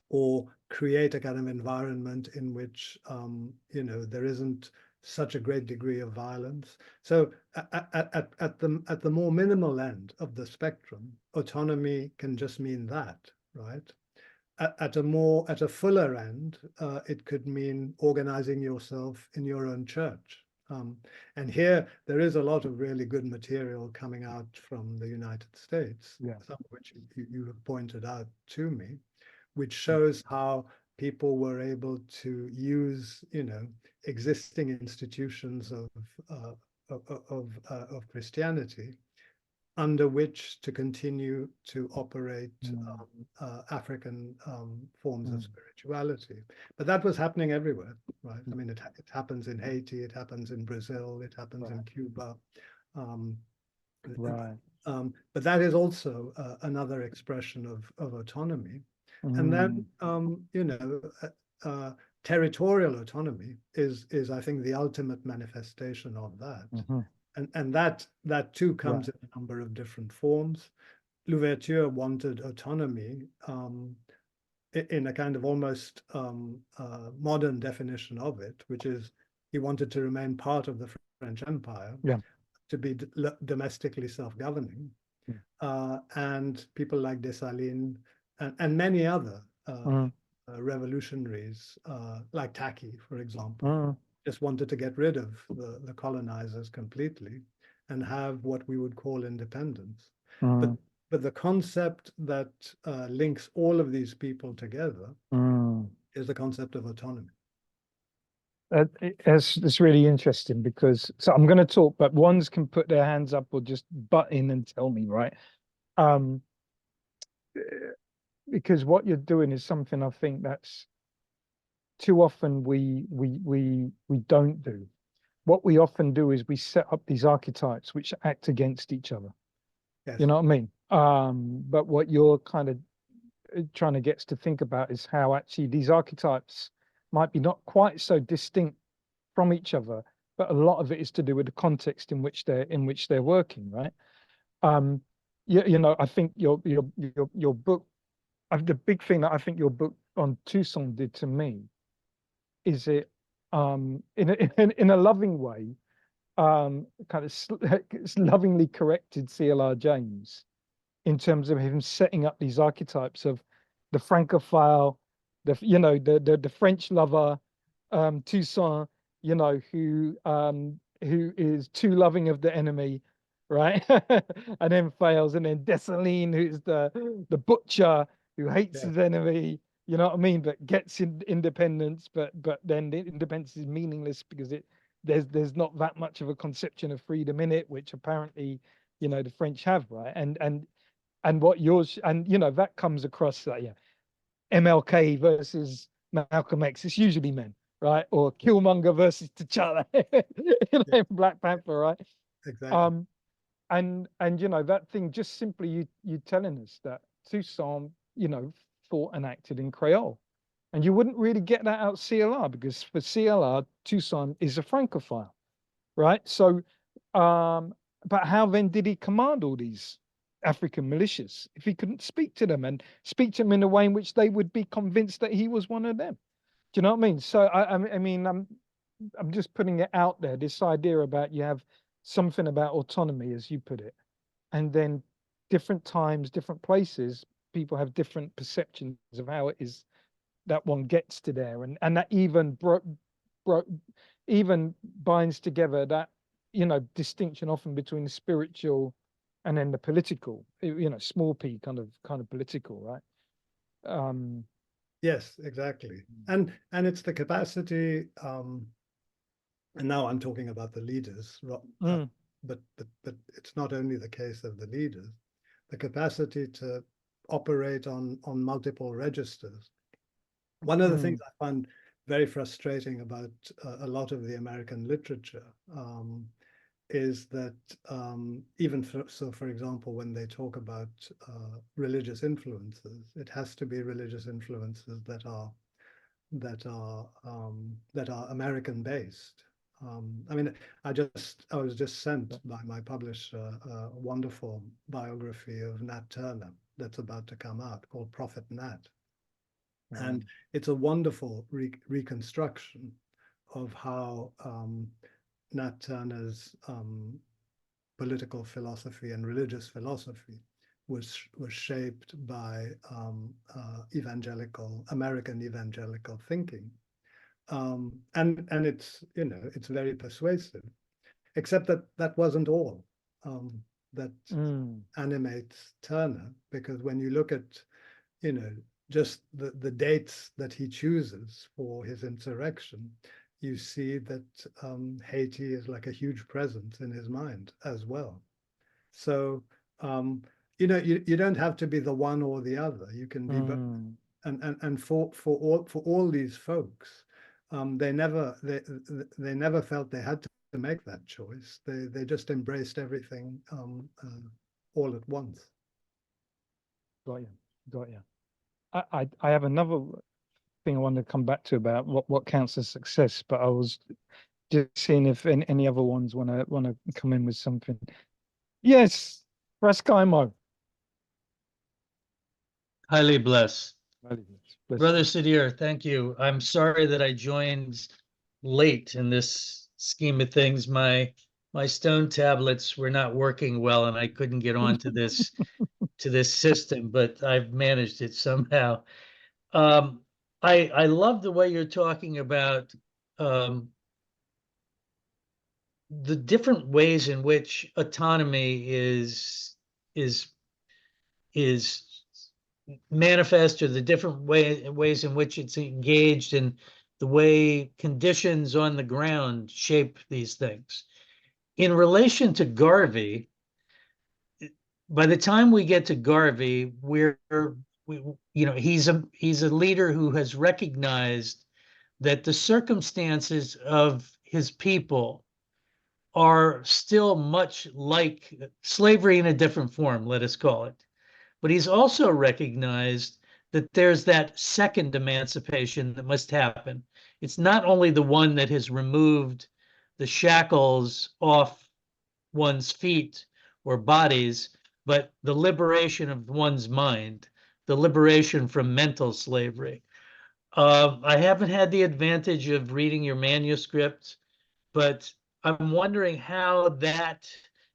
or create a kind of environment in which, you know, there isn't such a great degree of violence. So at the more minimal end of the spectrum, autonomy can just mean that, right? At a fuller end, it could mean organizing yourself in your own church. And here there is a lot of really good material coming out from the United States, some of which you have pointed out to me, which shows how people were able to use, you know, existing institutions of Christianity under which to continue to operate African forms of spirituality. But that was happening everywhere, right? I mean, it happens in Haiti, it happens in Brazil, it happens in Cuba. But that is also another expression of autonomy. And then, you know, territorial autonomy is, I think, the ultimate manifestation of that. And that too comes in a number of different forms. Louverture wanted autonomy in a kind of almost modern definition of it, which is he wanted to remain part of the French Empire, to be domestically self-governing. And people like Dessalines and many other revolutionaries, like Tacky, for example, just wanted to get rid of the colonizers completely and have what we would call independence. But the concept that links all of these people together is the concept of autonomy. It's really interesting because, so I'm going to talk, but ones can put their hands up or just butt in and tell me, right? Because what you're doing is something I think that's too often we don't do. What we often do is we set up these archetypes which act against each other. You know what I mean? But what you're kind of trying to get us to think about is how actually these archetypes might be not quite so distinct from each other, but a lot of it is to do with the context in which they're working, right? You know, I think your book, the big thing that I think your book on Toussaint did to me is it in a loving way kind of lovingly corrected C.L.R. James in terms of him setting up these archetypes of the Francophile, the French lover, Toussaint, you know, who is too loving of the enemy, right? And then fails, and then Dessalines, who's the butcher who hates his enemy, you know what I mean, but gets independence, but then the independence is meaningless because there's not that much of a conception of freedom in it, which apparently, you know, the French have, right? And what yours, and you know, that comes across like MLK versus Malcolm X. It's usually men, right? Or Killmonger versus T'Challa, you know, Black Panther, right? Exactly. And you know, that thing, just simply you telling us that Toussaint, you know, thought and acted in Creole. And you wouldn't really get that out of CLR, because for CLR, Toussaint is a Francophile, right? So but how then did he command all these African militias if he couldn't speak to them and speak to them in a way in which they would be convinced that he was one of them? Do you know what I mean? So I mean, I'm just putting it out there. This idea about you have something about autonomy, as you put it, and then different times, different places, people have different perceptions of how it is that one gets to there, and that even even binds together that, you know, distinction often between the spiritual and then the political, you know, small p kind of political, right? Yes, exactly. And it's the capacity, and now I'm talking about the leaders, but it's not only the case of the leaders, the capacity to operate on multiple registers. One of the things I find very frustrating about a lot of the American literature is that for example, when they talk about religious influences, it has to be religious influences that are American based. I mean, I was just sent by my publisher a wonderful biography of Nat Turner that's about to come out called Prophet Nat. And it's a wonderful reconstruction of how Nat Turner's political philosophy and religious philosophy was shaped by American evangelical thinking, and it's, you know, it's very persuasive. Except that wasn't all that animates Turner, because when you look at, you know, just the dates that he chooses for his insurrection, you see that Haiti is like a huge presence in his mind as well. So, you know, you don't have to be the one or the other. You can be both. And for all these folks, they never felt they had to make that choice. They just embraced everything all at once. Got you. I have another thing I wanted to come back to about what counts as success, but I was just seeing if any other ones want to come in with something. Yes, Raskaimo. Highly blessed. Bless Brother you. Sudhir, thank you. I'm sorry that I joined late in this scheme of things. My stone tablets were not working well and I couldn't get onto this to this system, but I've managed it somehow. I love the way you're talking about the different ways in which autonomy is manifest, or the different ways in which it's engaged, and the way conditions on the ground shape these things. In relation to Garvey, by the time we get to Garvey, he's a leader who has recognized that the circumstances of his people are still much like slavery in a different form, let us call it. But he's also recognized that there's that second emancipation that must happen. It's not only the one that has removed the shackles off one's feet or bodies, but the liberation of one's mind, the liberation from mental slavery. I haven't had the advantage of reading your manuscript, but I'm wondering how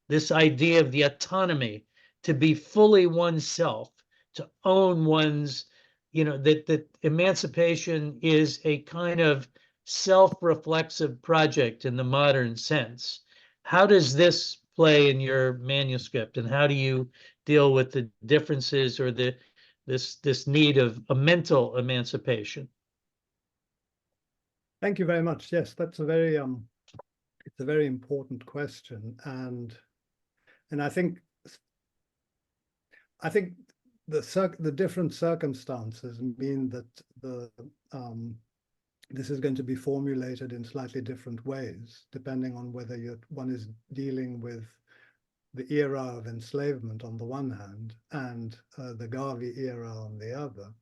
this idea of the autonomy to be fully oneself, to own one's, that emancipation is a kind of self-reflexive project in the modern sense. How does this play in your manuscript, and how do you deal with the differences or this need of a mental emancipation? Thank you very much. Yes, that's a very it's a very important question, and I think the different circumstances mean that this is going to be formulated in slightly different ways, depending on whether one is dealing with the era of enslavement on the one hand and the Garvey era on the other.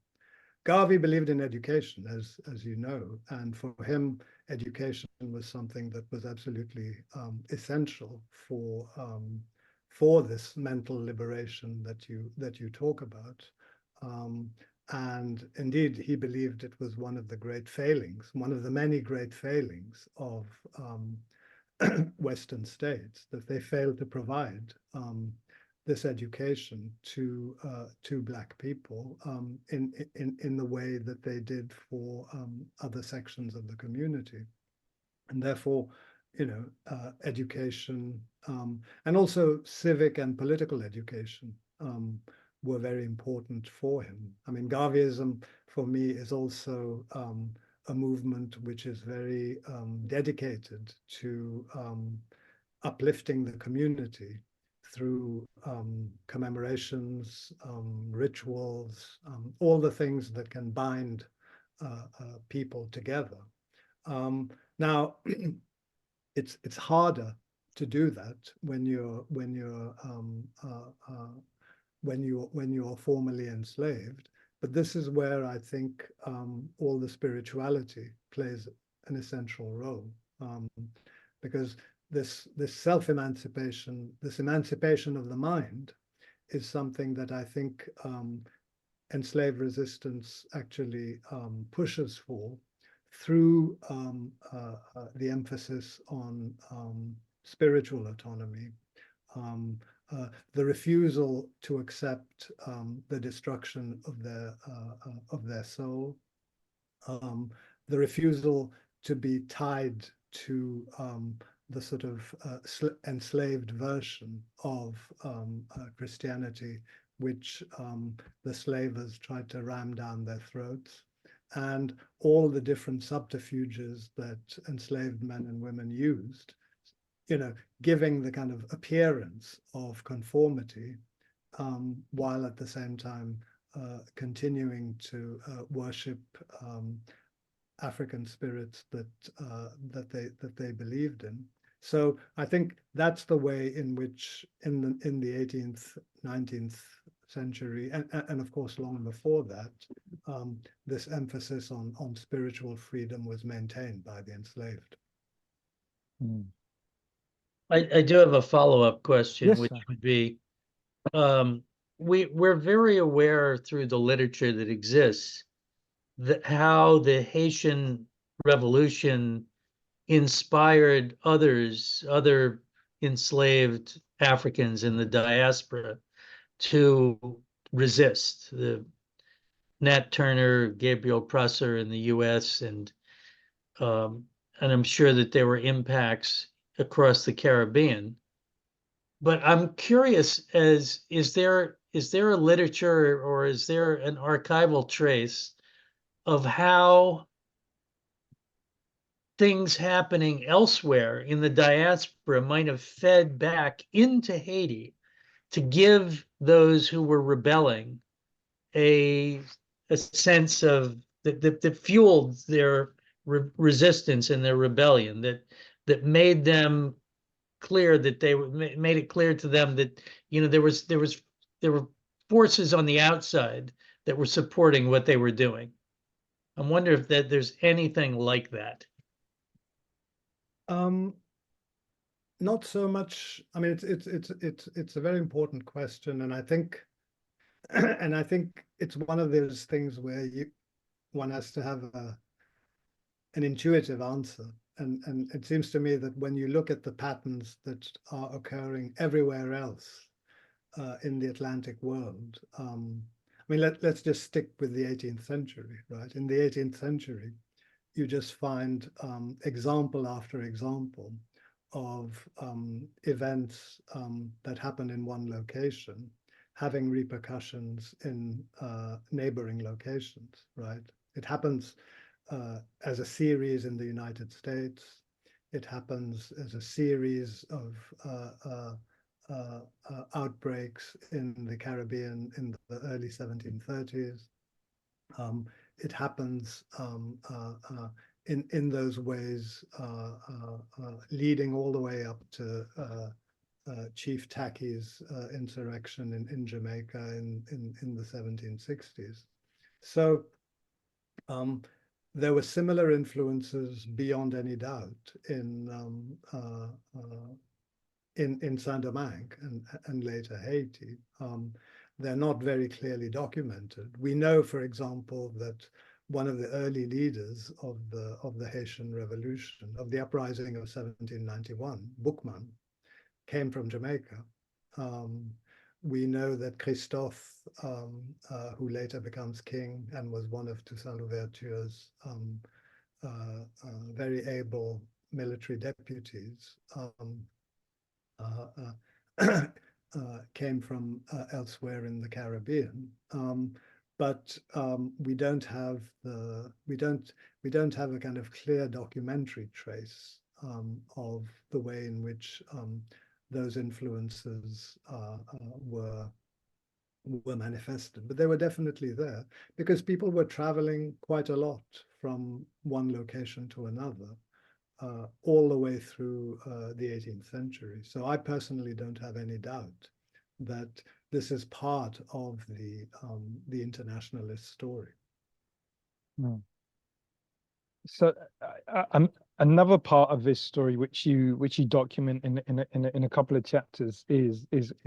Garvey believed in education, as you know, and for him, education was something that was absolutely essential for this mental liberation that you talk about. And indeed, he believed it was one of the great failings, one of the many great failings of Western states, that they failed to provide this education to Black people in the way that they did for other sections of the community, and therefore, education and also civic and political education were very important for him. I mean, Garveyism for me is also a movement which is very dedicated to uplifting the community through commemorations, rituals, all the things that can bind people together. Now, it's harder to do that when you're formally enslaved. But this is where I think all the spirituality plays an essential role, because this self-emancipation, this emancipation of the mind, is something that I think enslaved resistance actually pushes for through the emphasis on spiritual autonomy, the refusal to accept the destruction of their soul, the refusal to be tied to the sort of enslaved version of Christianity, which the slavers tried to ram down their throats, and all the different subterfuges that enslaved men and women used, giving the kind of appearance of conformity, while at the same time continuing to worship African spirits that they believed in. So I think that's the way in which in the 18th, 19th century, and of course long before that, this emphasis on spiritual freedom was maintained by the enslaved. I do have a follow-up question, Yes, which sir. would be, we're very aware through the literature that exists that how the Haitian Revolution inspired other enslaved Africans in the diaspora to resist. The Nat Turner, Gabriel Prosser in the U.S., and I'm sure that there were impacts across the Caribbean. But I'm curious, is there a literature or is there an archival trace of how things happening elsewhere in the diaspora might have fed back into Haiti to give those who were rebelling a sense of that fueled their resistance and their rebellion, that made them clear, that they made it clear to them that there were forces on the outside that were supporting what they were doing. I wonder if there's anything like that. Not so much. I mean, it's a very important question, and I think it's one of those things where one has to have an intuitive answer. And it seems to me that when you look at the patterns that are occurring everywhere else in the Atlantic world, I mean, let's just stick with the 18th century, right? In the 18th century, you just find example after example of events that happen in one location having repercussions in neighboring locations, right? It happens as a series in the United States. It happens as a series of outbreaks in the Caribbean in the early 1730s. It happens in those ways, leading all the way up to Chief Tacky's insurrection in Jamaica in the 1760s. So there were similar influences beyond any doubt in Saint-Domingue and later Haiti. They're not very clearly documented. We know, for example, that one of the early leaders of the Haitian Revolution, of the uprising of 1791, Boukman, came from Jamaica. We know that Christophe, who later becomes king and was one of Toussaint Louverture's very able military deputies, came from elsewhere in the Caribbean. But we don't have a kind of clear documentary trace of the way in which those influences were manifested. But they were definitely there because people were traveling quite a lot from one location to another, all the way through the 18th century. So I personally don't have any doubt that this is part of the internationalist story. Mm. So another part of this story, which you document in a couple of chapters, is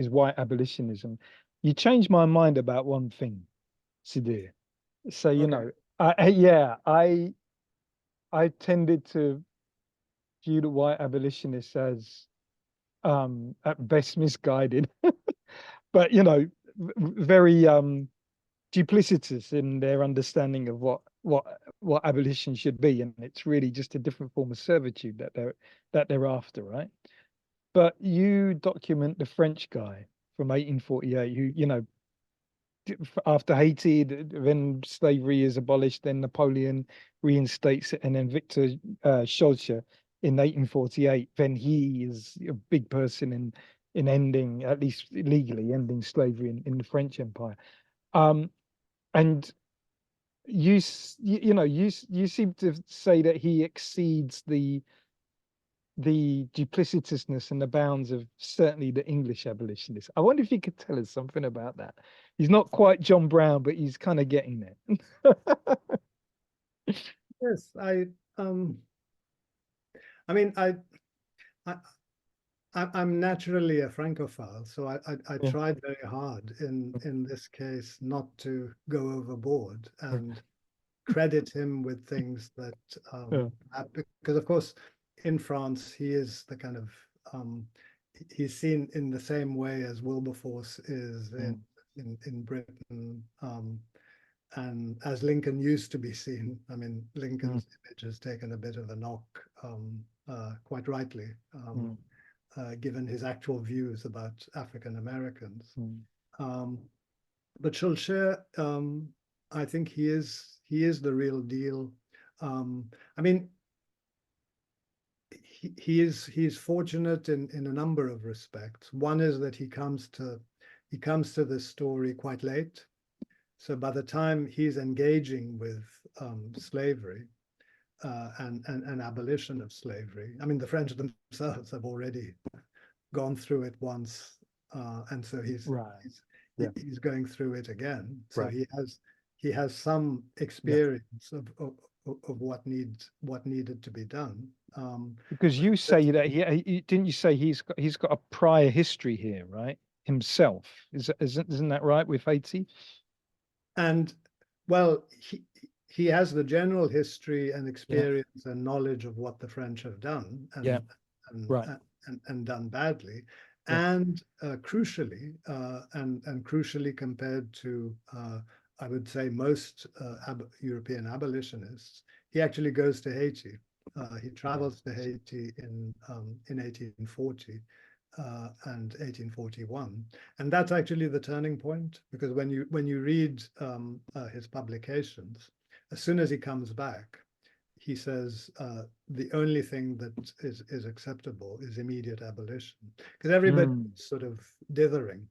white abolitionism. You changed my mind about one thing, Sudhir. So you know, I tended to view the white abolitionists as at best misguided, but you know, very duplicitous in their understanding of what abolition should be, and it's really just a different form of servitude that they're after, right? But you document the French guy from 1848 who, you know, after Haiti, then slavery is abolished, then Napoleon reinstates it, and then Victor Schœlcher in 1848, then he is a big person in ending, at least legally, ending slavery in the French Empire. And you seem to say that he exceeds the duplicitousness and the bounds of certainly the English abolitionists. I wonder if you could tell us something about that. He's not quite John Brown, but he's kind of getting there. Yes, I mean, I'm naturally a Francophile, so I tried very hard in this case not to go overboard and credit him with things that because of course in France he is the kind of he's seen in the same way as Wilberforce is in Britain, and as Lincoln used to be seen. I mean, Lincoln's image has taken a bit of a knock, quite rightly, given his actual views about African Americans. But Schœlcher, I think he is the real deal. I mean, he's fortunate in a number of respects. One is that he comes to this story quite late. So by the time he's engaging with slavery and abolition of slavery, I mean, the French themselves have already gone through it once, and so he's going through it again. So he has some experience of what needed to be done. Because you say that didn't you say he's got a prior history here, right? Himself, isn't that right with Haiti? And well, he has the general history and experience and knowledge of what the French have done and done badly. And crucially, and crucially compared to I would say most European abolitionists, he actually goes to Haiti. He travels to Haiti in 1840 and 1841, and that's actually the turning point, because when you read his publications, as soon as he comes back, he says the only thing that is acceptable is immediate abolition, because everybody's sort of dithering,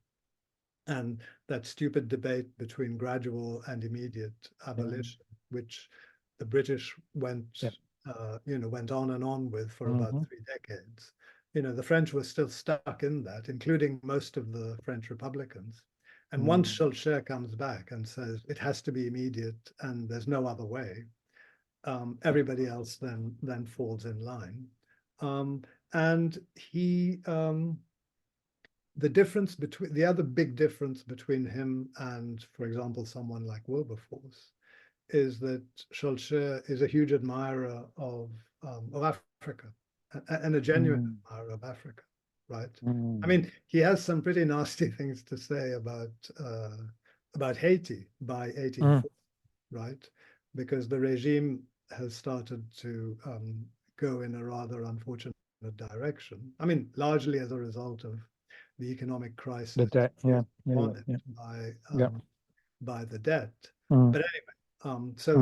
and that stupid debate between gradual and immediate abolition, which the British went on and on with for about 3 decades. You know, the French were still stuck in that, including most of the French Republicans. And once Schulze comes back and says it has to be immediate and there's no other way, everybody else then falls in line. And the other big difference between him and, for example, someone like Wilberforce is that Schulze is a huge admirer of Africa and a genuine admirer of Africa, right? I mean, he has some pretty nasty things to say about Haiti by 1840, right? Because the regime has started to go in a rather unfortunate direction. I mean, largely as a result of the economic crisis, the debt, by the debt. But anyway, so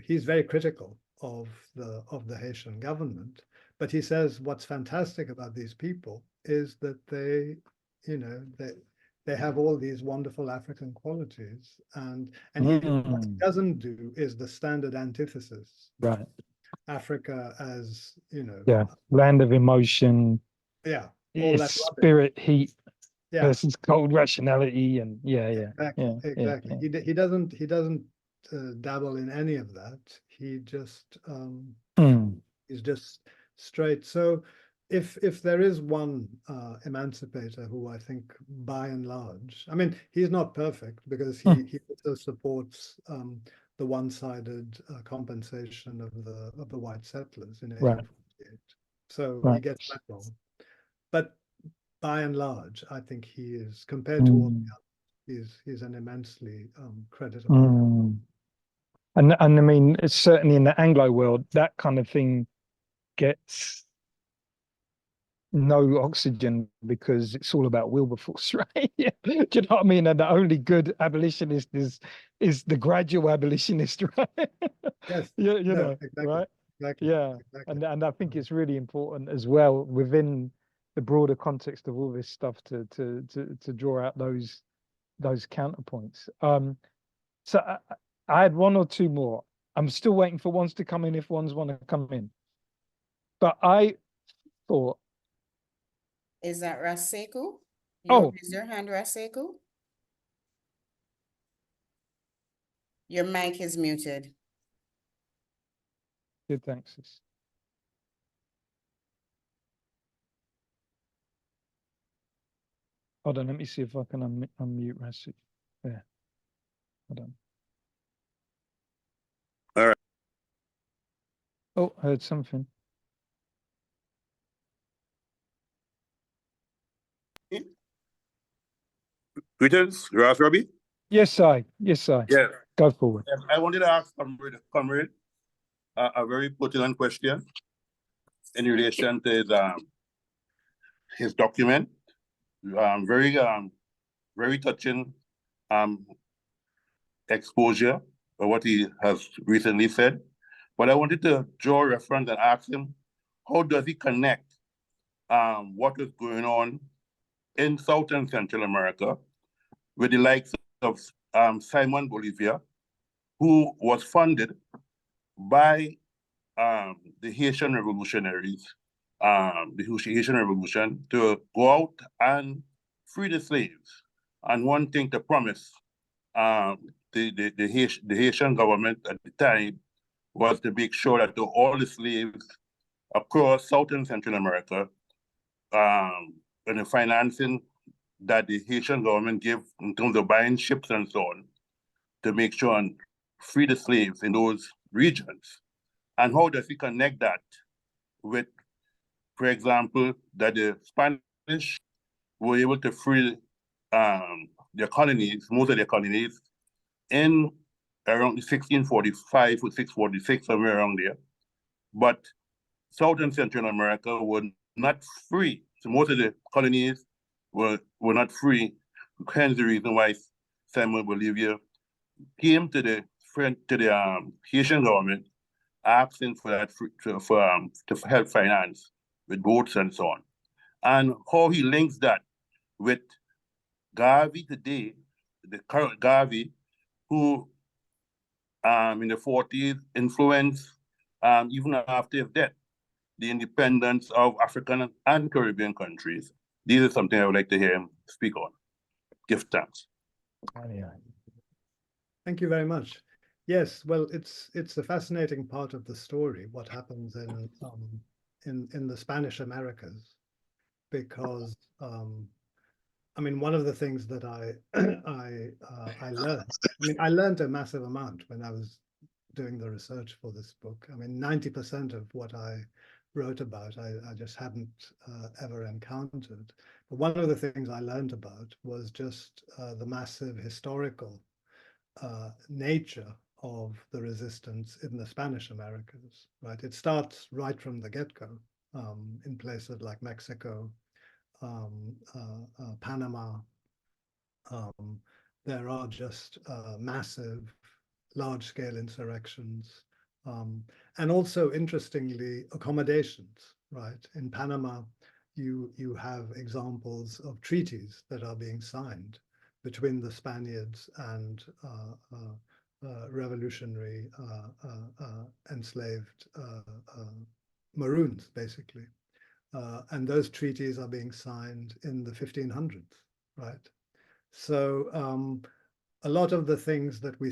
he's very critical of the Haitian government, but he says what's fantastic about these people is that they have all these wonderful African qualities, and what he doesn't do is the standard antithesis. Right. Africa as land of emotion. Yeah. All that spirit, heat versus cold rationality, and exactly. He doesn't dabble in any of that. He just is just straight. So if there is one emancipator who I think by and large, I mean, he's not perfect because he also supports the one-sided compensation of the white settlers in 1848. So he gets that wrong. But by and large, I think he is, compared to all the others, he's an immensely creditable. And I mean, it's certainly in the Anglo world, that kind of thing gets no oxygen because it's all about Wilberforce, right? Do you know what I mean? And the only good abolitionist is the gradual abolitionist, right? Yes. Exactly. Right? Exactly. Yeah. Exactly. And I think it's really important as well within the broader context of all this stuff to draw out those counterpoints. So I had one or two more. I'm still waiting for ones to come in if ones want to come in. But I thought. Is that Raseku? Raise your hand, Raseku. Your mic is muted. Good, thanks. Hold on, let me see if I can unmute Raseku. There. Hold on. All right. Oh, I heard something. Greetings, Ross Robbie. Yes, I. Yeah. Go forward. I wanted to ask Comrade a very pertinent question in relation to his document. Very touching exposure of what he has recently said. But I wanted to draw a reference and ask him, how does he connect what is going on in South and Central America with the likes of Simon Bolivia, who was funded by the Haitian revolutionaries, the Haitian Revolution, to go out and free the slaves. And one thing to promise the Haitian government at the time was to make sure that all the slaves across South and Central America, and the financing that the Haitian government gave in terms of buying ships and so on, to make sure and free the slaves in those regions. And how does he connect that with, for example, that the Spanish were able to free their colonies, most of their colonies, in around 1645 or 646, somewhere around there. But South and Central America were not free. So most of the colonies were not free. Hence the reason why Simon Bolivia came to the Haitian government asking for that to help finance with boats and so on. And how he links that with Garvey today, the current Garvey, who in the 40s influenced, even after his death, the independence of African and Caribbean countries. These are something I would like to hear him speak on. give thanks. Thank you very much. Yes, well, it's a fascinating part of the story, what happens in the Spanish Americas, because I mean, one of the things that I learned, I mean, I learned a massive amount when I was doing the research for this book. I mean, 90% of what I wrote about, I just hadn't ever encountered. But one of the things I learned about was just the massive historical nature of the resistance in the Spanish Americas, right? It starts right from the get-go in places like Mexico, Panama. There are just massive, large-scale insurrections, and also, interestingly, accommodations, right? In Panama, you have examples of treaties that are being signed between the Spaniards and revolutionary enslaved Maroons, basically. And those treaties are being signed in the 1500s, right? So a lot of the things that we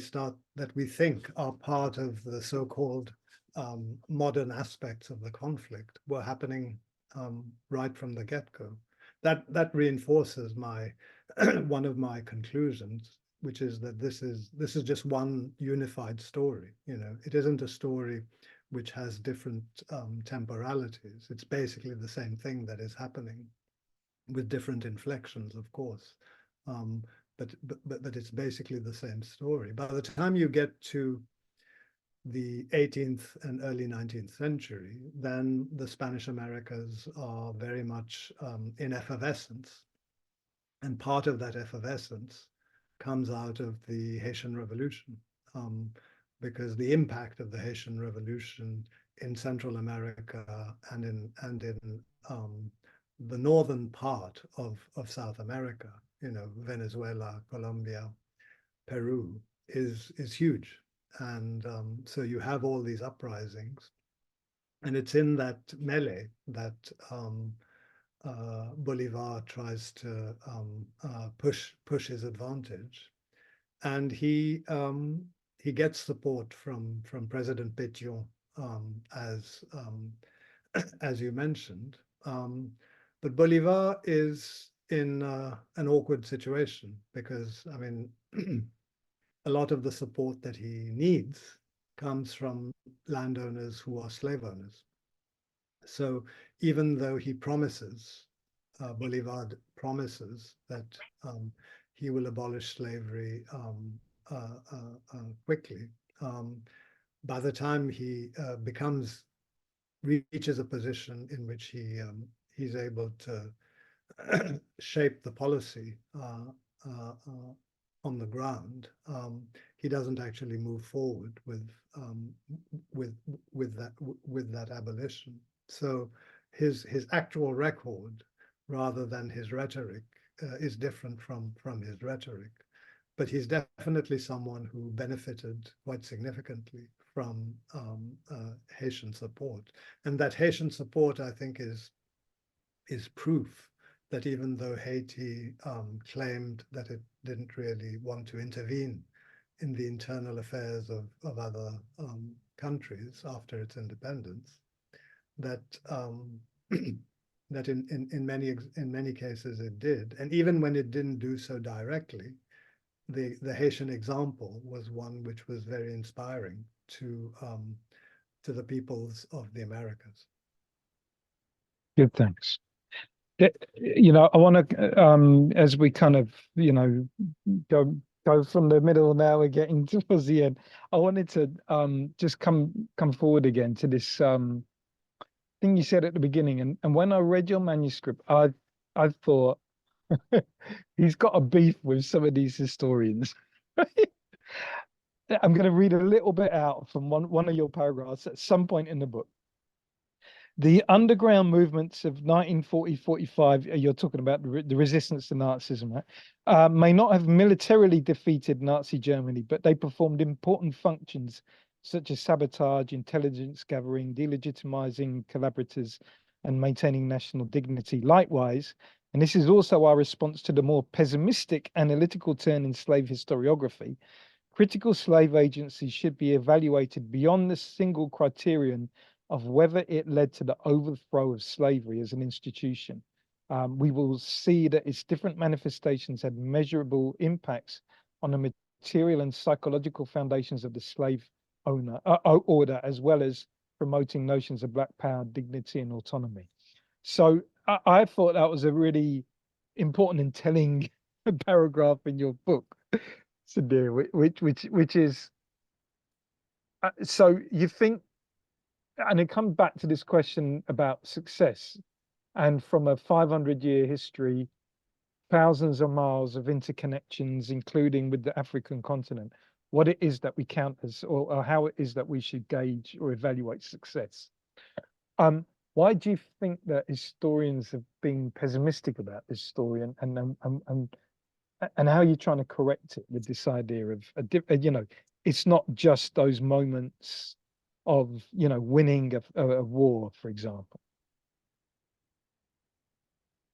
think are part of the so-called modern aspects of the conflict were happening right from the get-go. That reinforces my one of my conclusions, which is that this is just one unified story. You know, it isn't a story which has different temporalities. It's basically the same thing that is happening, with different inflections, of course. But it's basically the same story. By the time you get to the 18th and early 19th century, then the Spanish Americas are very much in effervescence. And part of that effervescence comes out of the Haitian Revolution, because the impact of the Haitian Revolution in Central America and in the northern part of South America, you know, Venezuela, Colombia, Peru, is huge. And so you have all these uprisings. And it's in that melee that Bolivar tries to push his advantage, and he gets support from President Pétion, as you mentioned, but Bolivar is in an awkward situation, because I mean a lot of the support that he needs comes from landowners who are slave owners. So even though he promises, Bolivar promises that he will abolish slavery quickly, by the time he reaches a position in which he's able to shape the policy on the ground, he doesn't actually move forward with that abolition. So his actual record, rather than his rhetoric, is different from his rhetoric. But he's definitely someone who benefited quite significantly from Haitian support. And that Haitian support, I think, is proof that even though Haiti claimed that it didn't really want to intervene in the internal affairs of other countries after its independence, that that in many cases it did. And even when it didn't do so directly, the Haitian example was one which was very inspiring to the peoples of the Americas. Good, thanks. You know, I want to, as we kind of, you know, go from the middle now, we're getting towards the end. I wanted to just come forward again to this thing you said at the beginning, and when I read your manuscript, I thought he's got a beef with some of these historians. I'm going to read a little bit out from one of your paragraphs at some point in the book. The underground movements of 1940-45, you're talking about the resistance to Nazism, right? May not have militarily defeated Nazi Germany, but they performed important functions such as sabotage, intelligence gathering, delegitimizing collaborators, and maintaining national dignity. Likewise, And this is also our response to the more pessimistic analytical turn in slave historiography. Critical slave agency should be evaluated beyond the single criterion of whether it led to the overthrow of slavery as an institution. We will see that its different manifestations had measurable impacts on the material and psychological foundations of the slave order, as well as promoting notions of Black power, dignity, and autonomy. So I thought that was a really important and telling paragraph in your book, Sudhir, which is, so you think, and it comes back to this question about success, and from a 500-year history, thousands of miles of interconnections, including with the African continent, what it is that we count as, or how it is that we should gauge or evaluate success. Why do you think that historians have been pessimistic about this story, and how are you trying to correct it with this idea of it's not just those moments of winning a war, for example?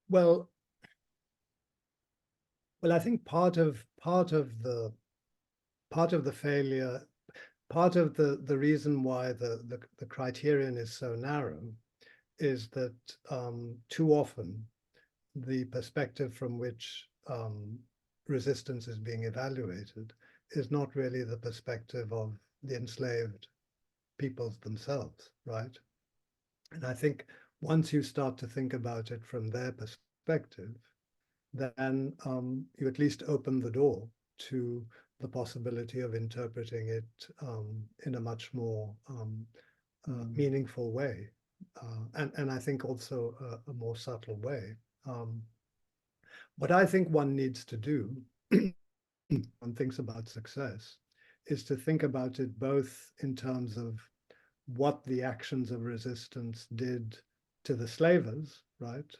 Well, I think part of the failure, part of the reason why the criterion is so narrow is that too often the perspective from which resistance is being evaluated is not really the perspective of the enslaved peoples themselves, right? And I think once you start to think about it from their perspective, then you at least open the door to the possibility of interpreting it in a much more meaningful way, and I think also a more subtle way. What I think one needs to do when one thinks about success is to think about it both in terms of what the actions of resistance did to the slavers, right?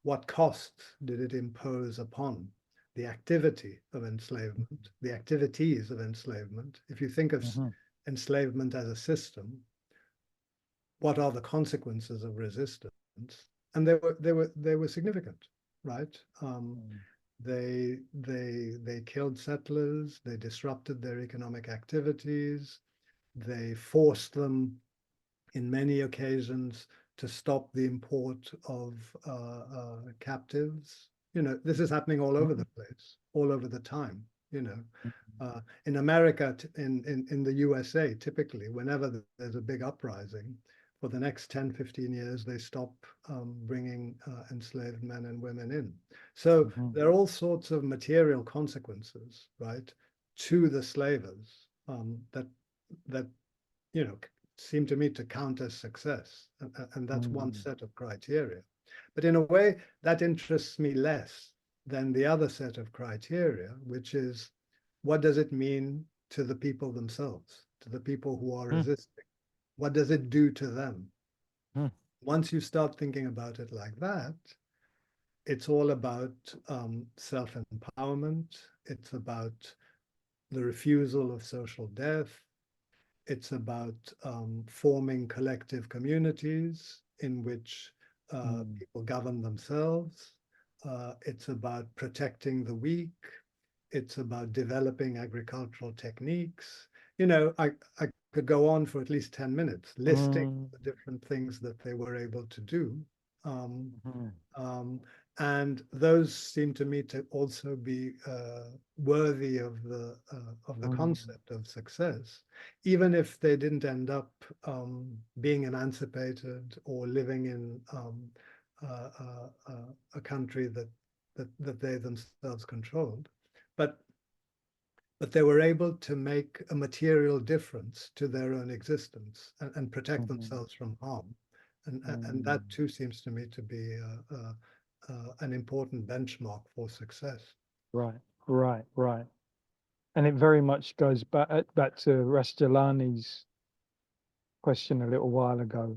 What costs did it impose upon the activity of enslavement, the activities of enslavement? If you think of enslavement as a system, what are the consequences of resistance? And they were significant, right? They killed settlers, they disrupted their economic activities, they forced them in many occasions to stop the import of captives. This is happening all over the place, all over the time. In America, in the USA, typically, whenever there's a big uprising, for the next 10, 15 years, they stop bringing enslaved men and women in. So there are all sorts of material consequences, right, to the slavers that seem to me to count as success. And that's one set of criteria. But in a way, that interests me less than the other set of criteria, which is, what does it mean to the people themselves, to the people who are resisting? What does it do to them? Once you start thinking about it like that, it's all about self-empowerment. It's about the refusal of social death. It's about forming collective communities in which people govern themselves. It's about protecting the weak. It's about developing agricultural techniques. I could go on for at least 10 minutes listing the different things that they were able to do. And those seem to me to also be worthy of the concept of success, even if they didn't end up being emancipated or living in a country that they themselves controlled. But they were able to make a material difference to their own existence and protect themselves from harm. And that too seems to me to be an important benchmark for success. Right. And it very much goes back to Rasjalani's question a little while ago,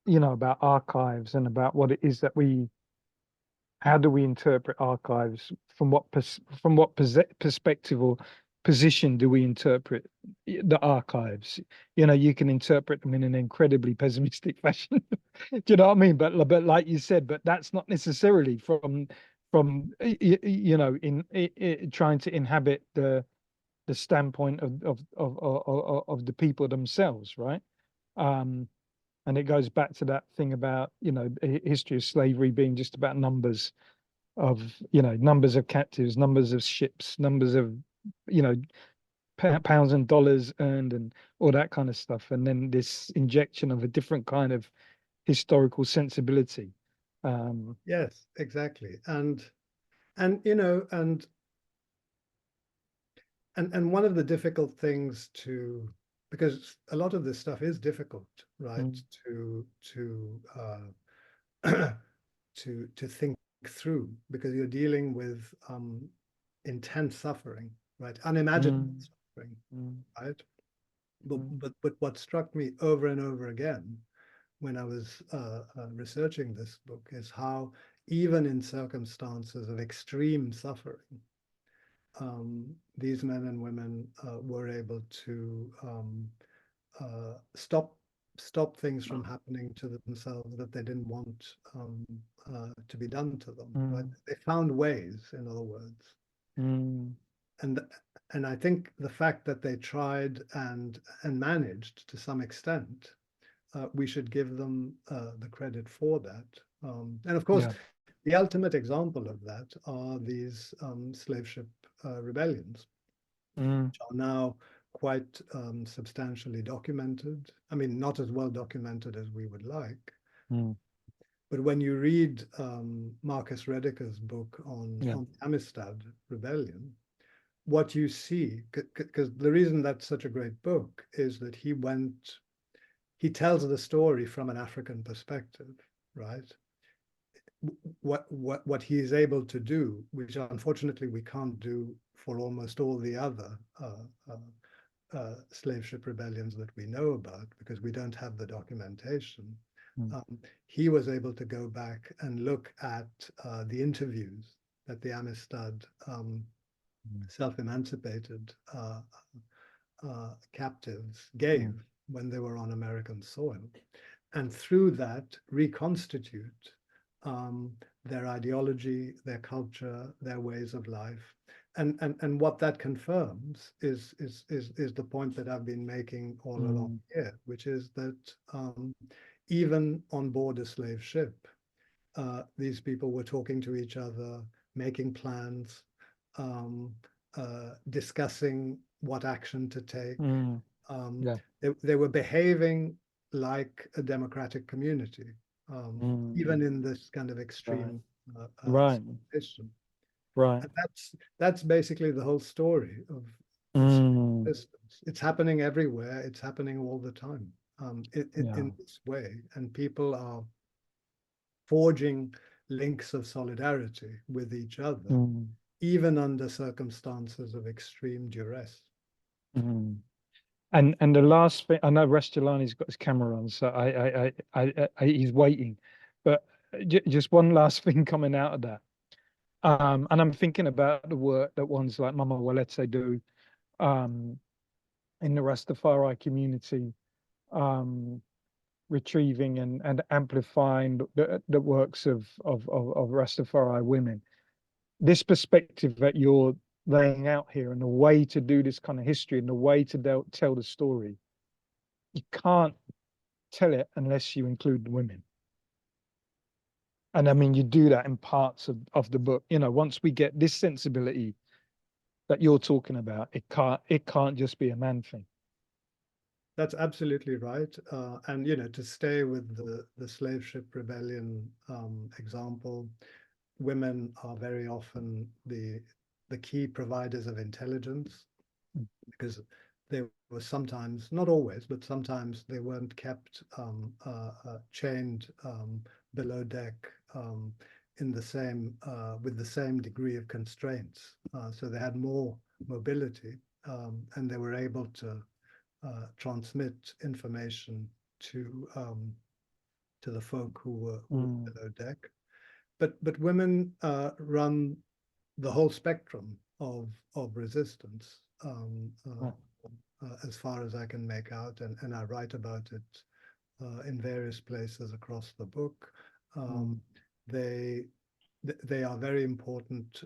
about archives and about what it is that how do we interpret archives, from what perspective, or position do we interpret the archives? You know, you can interpret them in an incredibly pessimistic fashion. Do you know what I mean? But like you said, but that's not necessarily from you know, in trying to inhabit the standpoint of the people themselves, right? And it goes back to that thing about, you know, history of slavery being just about numbers of, you know, numbers of captives, numbers of ships, numbers of, you know, pounds and dollars earned and all that kind of stuff. And then this injection of a different kind of historical sensibility. Yes, exactly. And you know, and one of the difficult things to, because a lot of this stuff is difficult, right? To to think through, because you're dealing with intense suffering, right? Unimaginable suffering, right? But what struck me over and over again when I was researching this book is how even in circumstances of extreme suffering, these men and women were able to stop things from happening to themselves that they didn't want to be done to them. Right? They found ways, in other words. And I think the fact that they tried and managed to some extent, we should give them the credit for that. And of course, the ultimate example of that are these slave ship rebellions, which are now quite substantially documented. I mean, not as well documented as we would like. But when you read Marcus Rediker's book on the Amistad Rebellion, what you see, because the reason that's such a great book is that he tells the story from an African perspective, right? What he is able to do, which unfortunately we can't do for almost all the other slave ship rebellions that we know about, because we don't have the documentation. He was able to go back and look at the interviews that the Amistad self-emancipated captives gave when they were on American soil, and through that reconstitute their ideology, their culture, their ways of life. And what that confirms is the point that I've been making all along here, which is that even on board a slave ship, these people were talking to each other, making plans, discussing what action to take. They were behaving like a democratic community, even in this kind of extreme situation. And that's basically the whole story of resistance. It's happening everywhere. It's happening all the time in this way. And people are forging links of solidarity with each other, even under circumstances of extreme duress. And the last thing, I know Restolani's got his camera on, so he's waiting, but just one last thing coming out of that. And I'm thinking about the work that ones like Mama Waletse do in the Rastafari community, retrieving and amplifying the works of Rastafari women. This perspective that you're laying out here and the way to do this kind of history and the way to tell the story, you can't tell it unless you include the women. And I mean, you do that in parts of the book. You know, once we get this sensibility that you're talking about, it can't just be a man thing. That's absolutely right. And, you know, to stay with the slave ship rebellion example, women are very often the key providers of intelligence, because they were sometimes, not always, but sometimes they weren't kept chained below deck in the same with the same degree of constraints. So they had more mobility, and they were able to transmit information to the folk who were below deck. But women run the whole spectrum of resistance. as far as I can make out, and I write about it in various places across the book. They are very important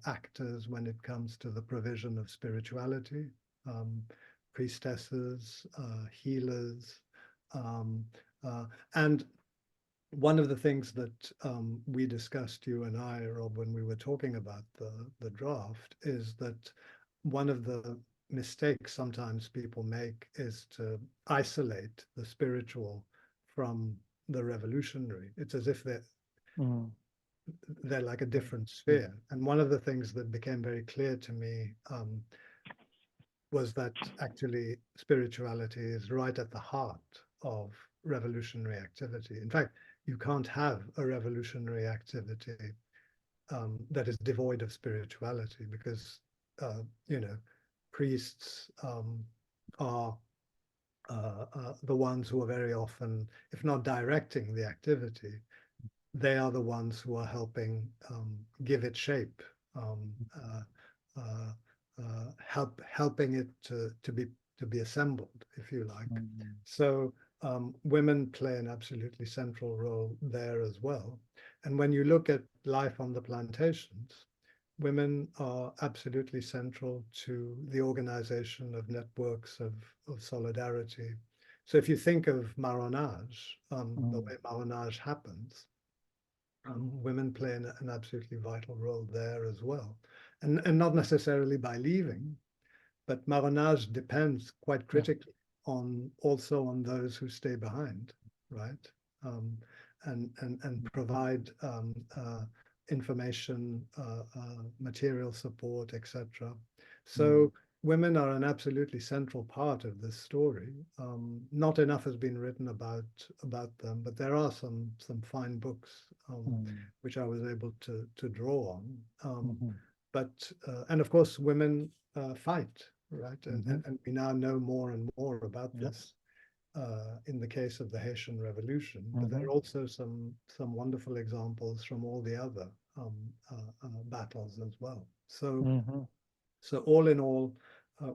actors when it comes to the provision of spirituality, priestesses, healers, and one of the things that we discussed, you and I, Rob, when we were talking about the draft, is that one of the mistakes sometimes people make is to isolate the spiritual from the revolutionary. It's as if they're like a different sphere. And one of the things that became very clear to me was that actually spirituality is right at the heart of revolutionary activity. In fact, you can't have a revolutionary activity that is devoid of spirituality, because priests are the ones who are very often, if not directing the activity, they are the ones who are helping give it shape, helping it to be assembled, if you like. So women play an absolutely central role there as well. And when you look at life on the plantations, women are absolutely central to the organization of networks of solidarity. So if you think of marronage, the way marronage happens, women play an absolutely vital role there as well. And not necessarily by leaving, but marronage depends quite critically also on those who stay behind, right? And provide information, material support, etc. So women are an absolutely central part of this story. Not enough has been written about them, but there are some fine books which I was able to draw on. And of course, women fight, right? And we now know more and more about this in the case of the Haitian Revolution. But there are also some wonderful examples from all the other battles as well. So all in all,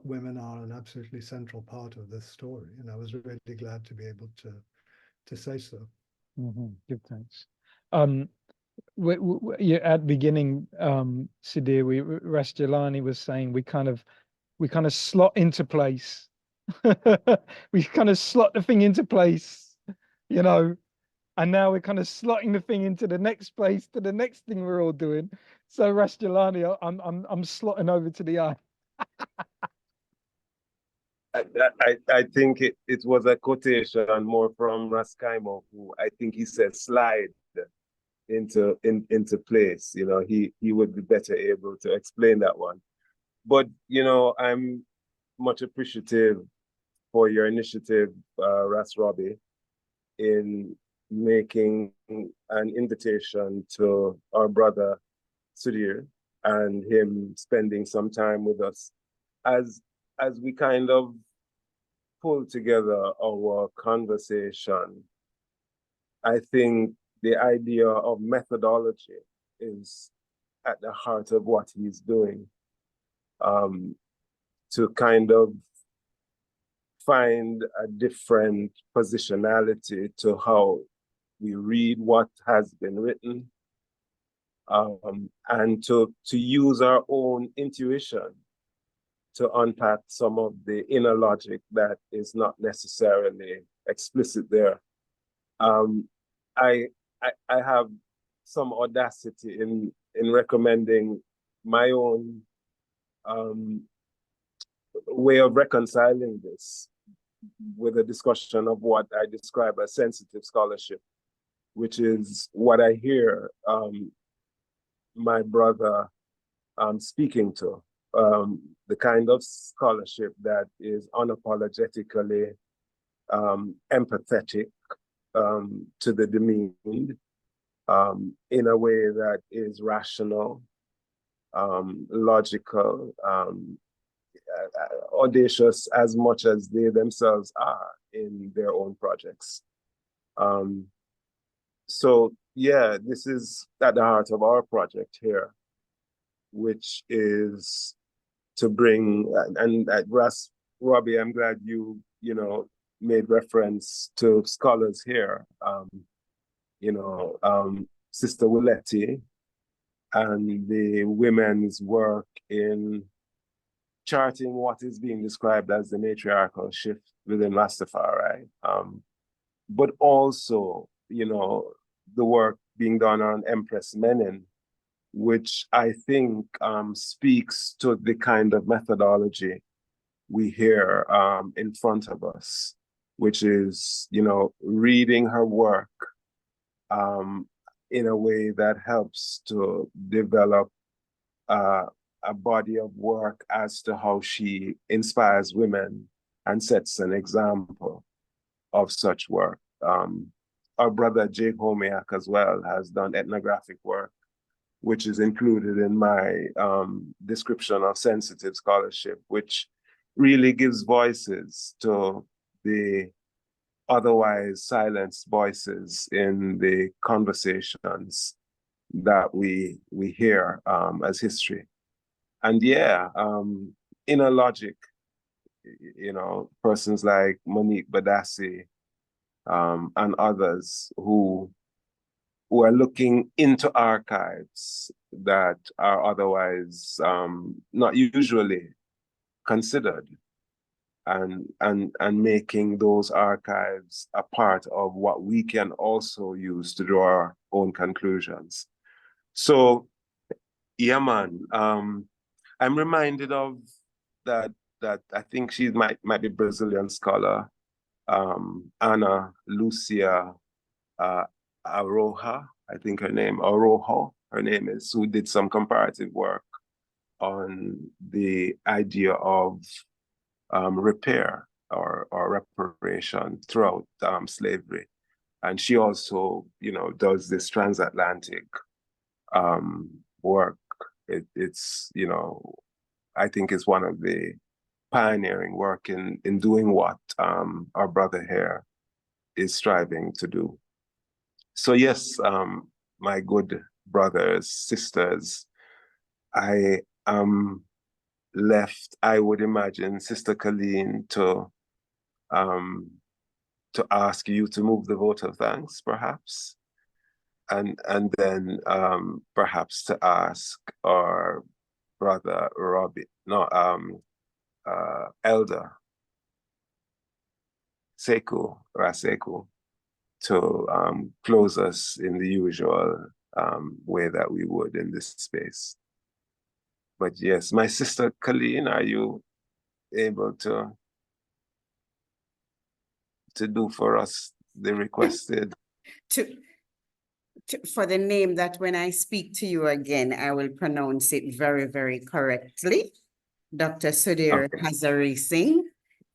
women are an absolutely central part of this story, and I was really glad to be able to say so. Good, thanks. At the beginning, Sudhir, Rastulani was saying we kind of slot into place. We kind of slot the thing into place, and now we're kind of slotting the thing into the next place, to the next thing we're all doing. So Rastulani, I'm slotting over to the eye. I think it was a quotation more from Raskaimo, who I think he said slide into place. He would be better able to explain that one. But I'm much appreciative for your initiative, Ras Robbie, in making an invitation to our brother Sudhir and him spending some time with us as we kind of pull together our conversation. I think the idea of methodology is at the heart of what he's doing, to kind of find a different positionality to how we read what has been written, and to use our own intuition to unpack some of the inner logic that is not necessarily explicit there. I have some audacity in recommending my own way of reconciling this with a discussion of what I describe as sensitive scholarship, which is what I hear my brother speaking to, the kind of scholarship that is unapologetically empathetic to the demeaned, in a way that is rational, logical, audacious as much as they themselves are in their own projects. So yeah, this is at the heart of our project here, which is to bring, and Robbie, I'm glad you made reference to scholars here. Sister Willetti and the women's work in charting what is being described as the matriarchal shift within Rastafari, but also, the work being done on Empress Menen, which I think speaks to the kind of methodology we hear in front of us, which is, reading her work in a way that helps to develop a body of work as to how she inspires women and sets an example of such work. Our brother Jake Homiak as well has done ethnographic work, which is included in my description of sensitive scholarship, which really gives voices to the otherwise silenced voices in the conversations that we hear as history. And yeah, inner logic, persons like Monique Badassi and others who are looking into archives that are otherwise not usually considered, and making those archives a part of what we can also use to draw our own conclusions. So, yeah, man, I'm reminded of that I think she might be Brazilian scholar, Ana Lucia Aroha, I think her name is, who did some comparative work on the idea of repair or reparation throughout slavery. And she also, does this transatlantic work. It's, I think it's one of the pioneering work in doing what our brother here is striving to do. So yes, my good brothers, sisters, I am left, I would imagine, Sister Colleen, to ask you to move the vote of thanks, perhaps, and then perhaps to ask our brother Robbie, Elder Raseku, to close us in the usual way that we would in this space. But yes, my sister Colleen, are you able to do for us the requested? For the name that when I speak to you again, I will pronounce it very, very correctly. Dr. Sudhir Hazareesingh.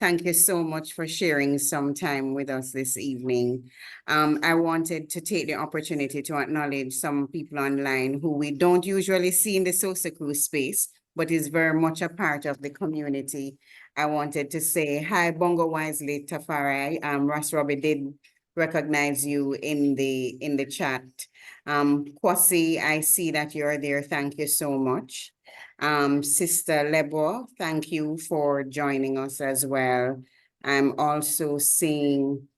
Thank you so much for sharing some time with us this evening. I wanted to take the opportunity to acknowledge some people online who we don't usually see in the SOSACRU space, but is very much a part of the community. I wanted to say hi, Bongo Wisely Tafari. Ras Robbie did recognize you in the chat. Kwasi, I see that you're there. Thank you so much. Sister Lebo, thank you for joining us as well. I'm also seeing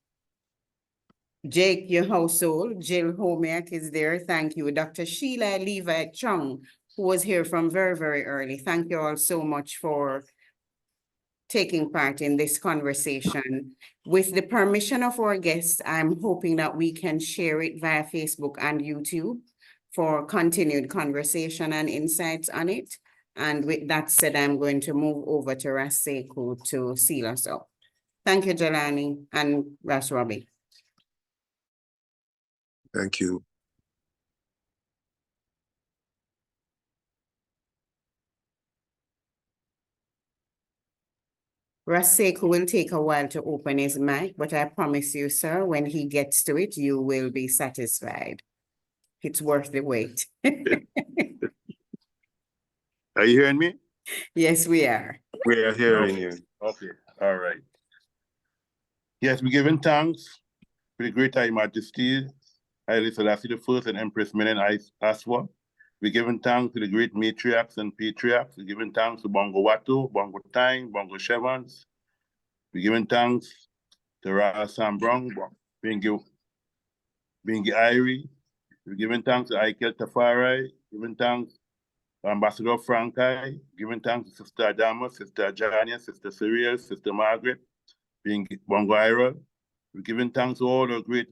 Jake, your household, Jill Homiak is there. Thank you. Dr. Sheila Levi Chung, who was here from very, very early. Thank you all so much for taking part in this conversation. With the permission of our guests, I'm hoping that we can share it via Facebook and YouTube for continued conversation and insights on it. And with that said, I'm going to move over to Raseku to seal us up. Thank you, Jelani and Ras Robbie. Thank you. Raseku will take a while to open his mic, but I promise you, sir, when he gets to it, you will be satisfied. It's worth the wait. Are you hearing me? Yes, we are. We are hearing you. Okay, all right. Yes, we're giving thanks for the great High Majesty, Haile Selassie I and Empress Menen Aswa, We're giving thanks to the great matriarchs and patriarchs. We're giving thanks to Bongo Watu, Bongo Time, Bongo Shevans. We're giving thanks to Ra Sambrong, Bingi Irie. We're giving thanks to Aikel Tafari, giving thanks to Ambassador Frankai, giving thanks to Sister Adama, Sister Jania, Sister Cyril, Sister Margaret, Bingi Bongo Ira. We're giving thanks to all the great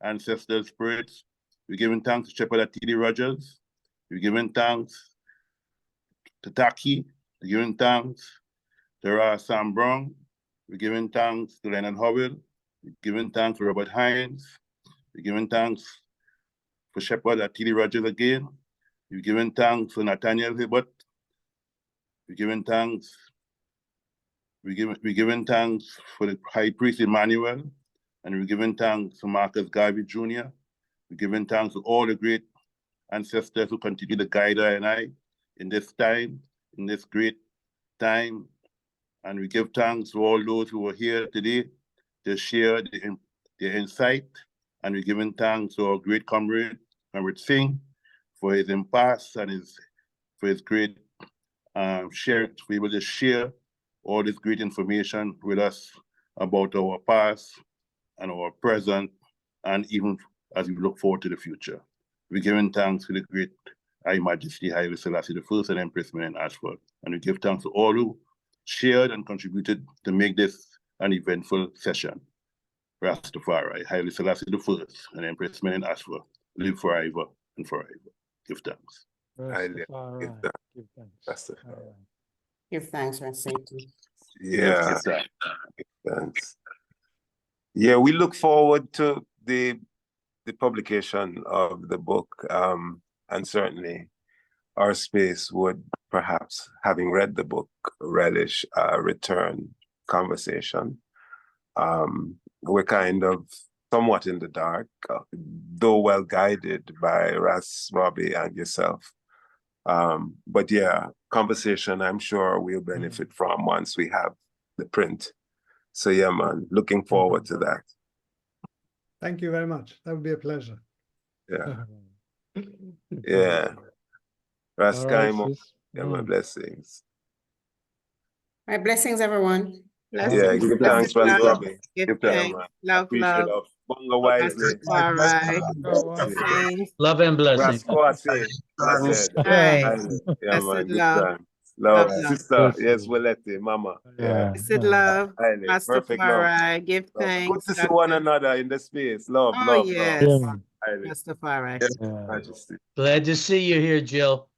ancestral spirits. We're giving thanks to Shepherd T.D. Rogers. We're giving thanks to Taki. We're giving thanks to Ra Sambrong. We're giving thanks to Leonard Howell. We're giving thanks to Robert Hines. We're giving thanks for Shepherd at T.D. Rogers again. We're giving thanks for Nathaniel Hibbert. We're giving thanks. We're giving thanks for the High Priest Emmanuel. And we're giving thanks to Marcus Garvey Jr. We're giving thanks to all the great ancestors who continue to guide I and I in this time, in this great time. And we give thanks to all those who are here today to share their insight. And we're giving thanks to our great comrade Singh, for his impasse and for his great share, to be able to share all this great information with us about our past and our present, and even as we look forward to the future. We're giving thanks to the great High Majesty Haile Selassie I and Empress Menen Ashford. And we give thanks to all who shared and contributed to make this an eventful session. Rastafari, Haile Selassie I and Empress Menen Ashford, live forever and forever. Give thanks. Rastafari. Give thanks. Give thanks. Rastafari. Give thanks, Rastafari. Yeah, thanks. Yeah, we look forward to the publication of the book, and certainly our space would perhaps, having read the book, relish a return conversation. We're kind of somewhat in the dark, though well guided by Ras, Robbie, and yourself. But yeah, conversation I'm sure we'll benefit from once we have the print. So yeah, man, looking forward to that. Thank you very much. That would be a pleasure. Yeah. Yeah. All right, Raskaimo, sis. yeah, my blessings. My blessings, everyone. Yeah, Blessings, give thanks, blessings, Ras love, Robbie. give Give thanks, thanks, man. love, Appreciate love, of Bunga Wisely. Rastafari, Go Love and blessings. Raskwasi, blessed. right, Yeah, blessed man, good love, time. Love, love, sister. Blessed. Yes, Waleti, mama. Yeah, blessed love, highly. Perfect love. Rastafari, give Love. Good thanks. to see one another in the space. Love, Oh, love, love. yes, Yeah. Highly. Rastafari. Yes, Yeah. Majesty. Glad to see you here, Jill.